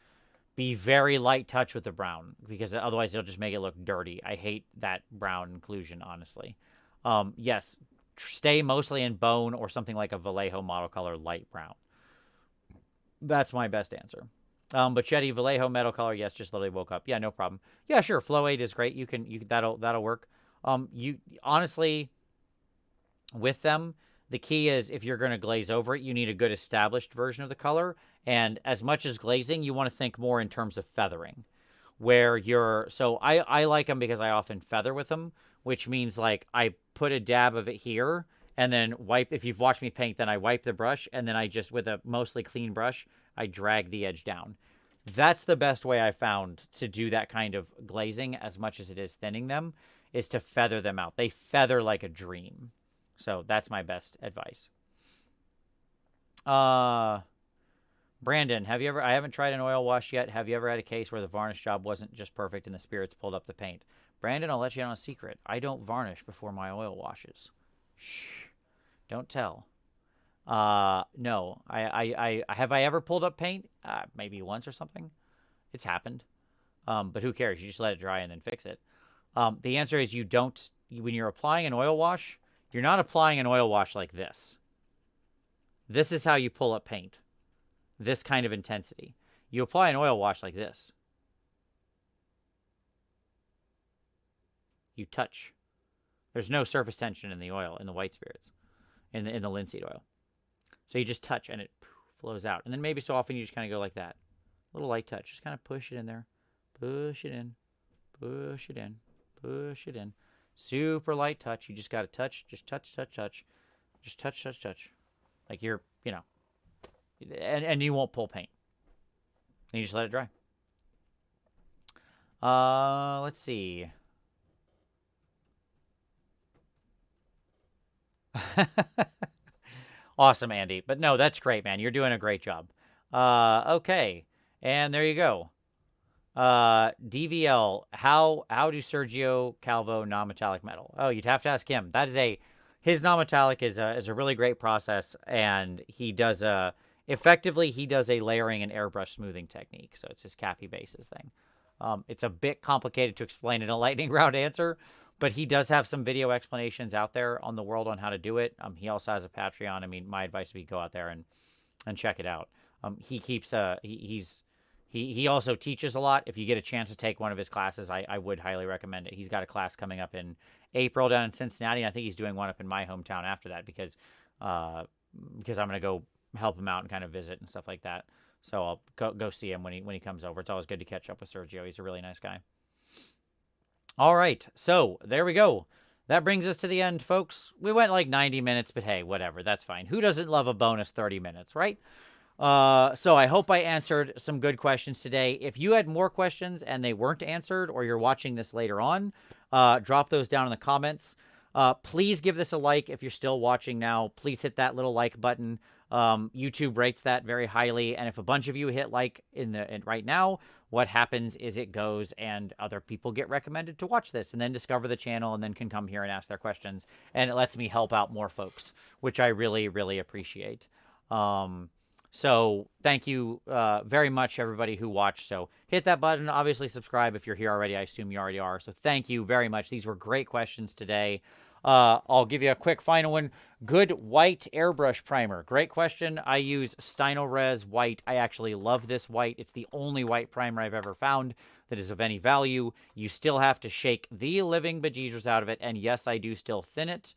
Be very light touch with the brown, because otherwise it'll just make it look dirty. I hate that brown inclusion, honestly. Yes, stay mostly in bone or something like a Vallejo model color light brown. That's my best answer. But Chetty, Vallejo metal color, yes, just literally woke up. Yeah, no problem. Yeah, sure, Flow 8 is great. You can that'll work. You honestly, with them, the key is if you're going to glaze over it, you need a good established version of the color. And as much as glazing, you want to think more in terms of feathering, where I like them because I often feather with them, which means like I put a dab of it here and then wipe. If you've watched me paint, then I wipe the brush, and then I just, with a mostly clean brush, I drag the edge down. That's the best way I found to do that kind of glazing, as much as it is thinning them, is to feather them out. They feather like a dream. So that's my best advice. Brandon, have you ever, I haven't tried an oil wash yet. Have you ever had a case where the varnish job wasn't just perfect and the spirits pulled up the paint? Brandon, I'll let you in on a secret. I don't varnish before my oil washes. Shh. Don't tell. No. I have I ever pulled up paint? Maybe once or something. It's happened. But who cares? You just let it dry and then fix it. The answer is you don't, when you're applying an oil wash, you're not applying an oil wash like this. This is how you pull up paint. This kind of intensity. You apply an oil wash like this. You touch. There's no surface tension in the oil, in the white spirits, in the linseed oil. So you just touch and it flows out. And then maybe so often you just kind of go like that. A little light touch. Just kind of push it in there. Push it in. Push it in. Push it in. Super light touch. You just got to touch. Just touch, touch, touch. Just touch, touch, touch. Like you're, you know. And you won't pull paint. And you just let it dry. Let's see. Awesome, Andy. But no, that's great, man. You're doing a great job. Okay. And there you go. DVL, how do Sergio Calvo non-metallic metal? Oh, you'd have to ask him. That is his non-metallic is a really great process, and he does effectively he does a layering and airbrush smoothing technique. So it's his Cafe bases thing. It's a bit complicated to explain in a lightning round answer, but he does have some video explanations out there on the world on how to do it. He also has a Patreon. I mean, my advice would be go out there and check it out. He keeps he also teaches a lot. If you get a chance to take one of his classes, I would highly recommend it. He's got a class coming up in April down in Cincinnati, and I think he's doing one up in my hometown after that because I'm going to go help him out and kind of visit and stuff like that. So I'll go see him when he comes over. It's always good to catch up with Sergio. He's a really nice guy. All right, so there we go. That brings us to the end, folks. We went like 90 minutes, but hey, whatever. That's fine. Who doesn't love a bonus 30 minutes, right? So I hope I answered some good questions today. If you had more questions and they weren't answered, or you're watching this later on, drop those down in the comments. Please give this a like if you're still watching now. Please hit that little like button. YouTube rates that very highly, and if a bunch of you hit like right now, what happens is it goes and other people get recommended to watch this and then discover the channel and then can come here and ask their questions, and it lets me help out more folks, which I really, really appreciate. So thank you very much, everybody who watched. So hit that button. Obviously, subscribe if you're here already. I assume you already are. So thank you very much. These were great questions today. I'll give you a quick final one. Good white airbrush primer. Great question. I use Stynylrez white. I actually love this white. It's the only white primer I've ever found that is of any value. You still have to shake the living bejesus out of it. And yes, I do still thin it.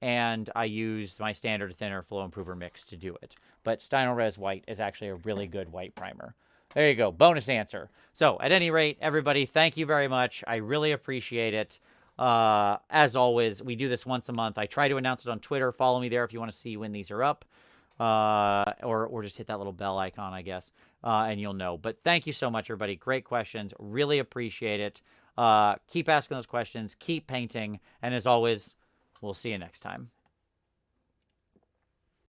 And I use my standard thinner flow improver mix to do it. But Stynylrez white is actually a really good white primer. There you go. Bonus answer. So at any rate, everybody, thank you very much. I really appreciate it. As always, we do this once a month. I try to announce it on Twitter. Follow me there if you want to see when these are up. Or just hit that little bell icon, I guess, and you'll know. But thank you so much, everybody. Great questions. Really appreciate it. Keep asking those questions. Keep painting. And as always, we'll see you next time.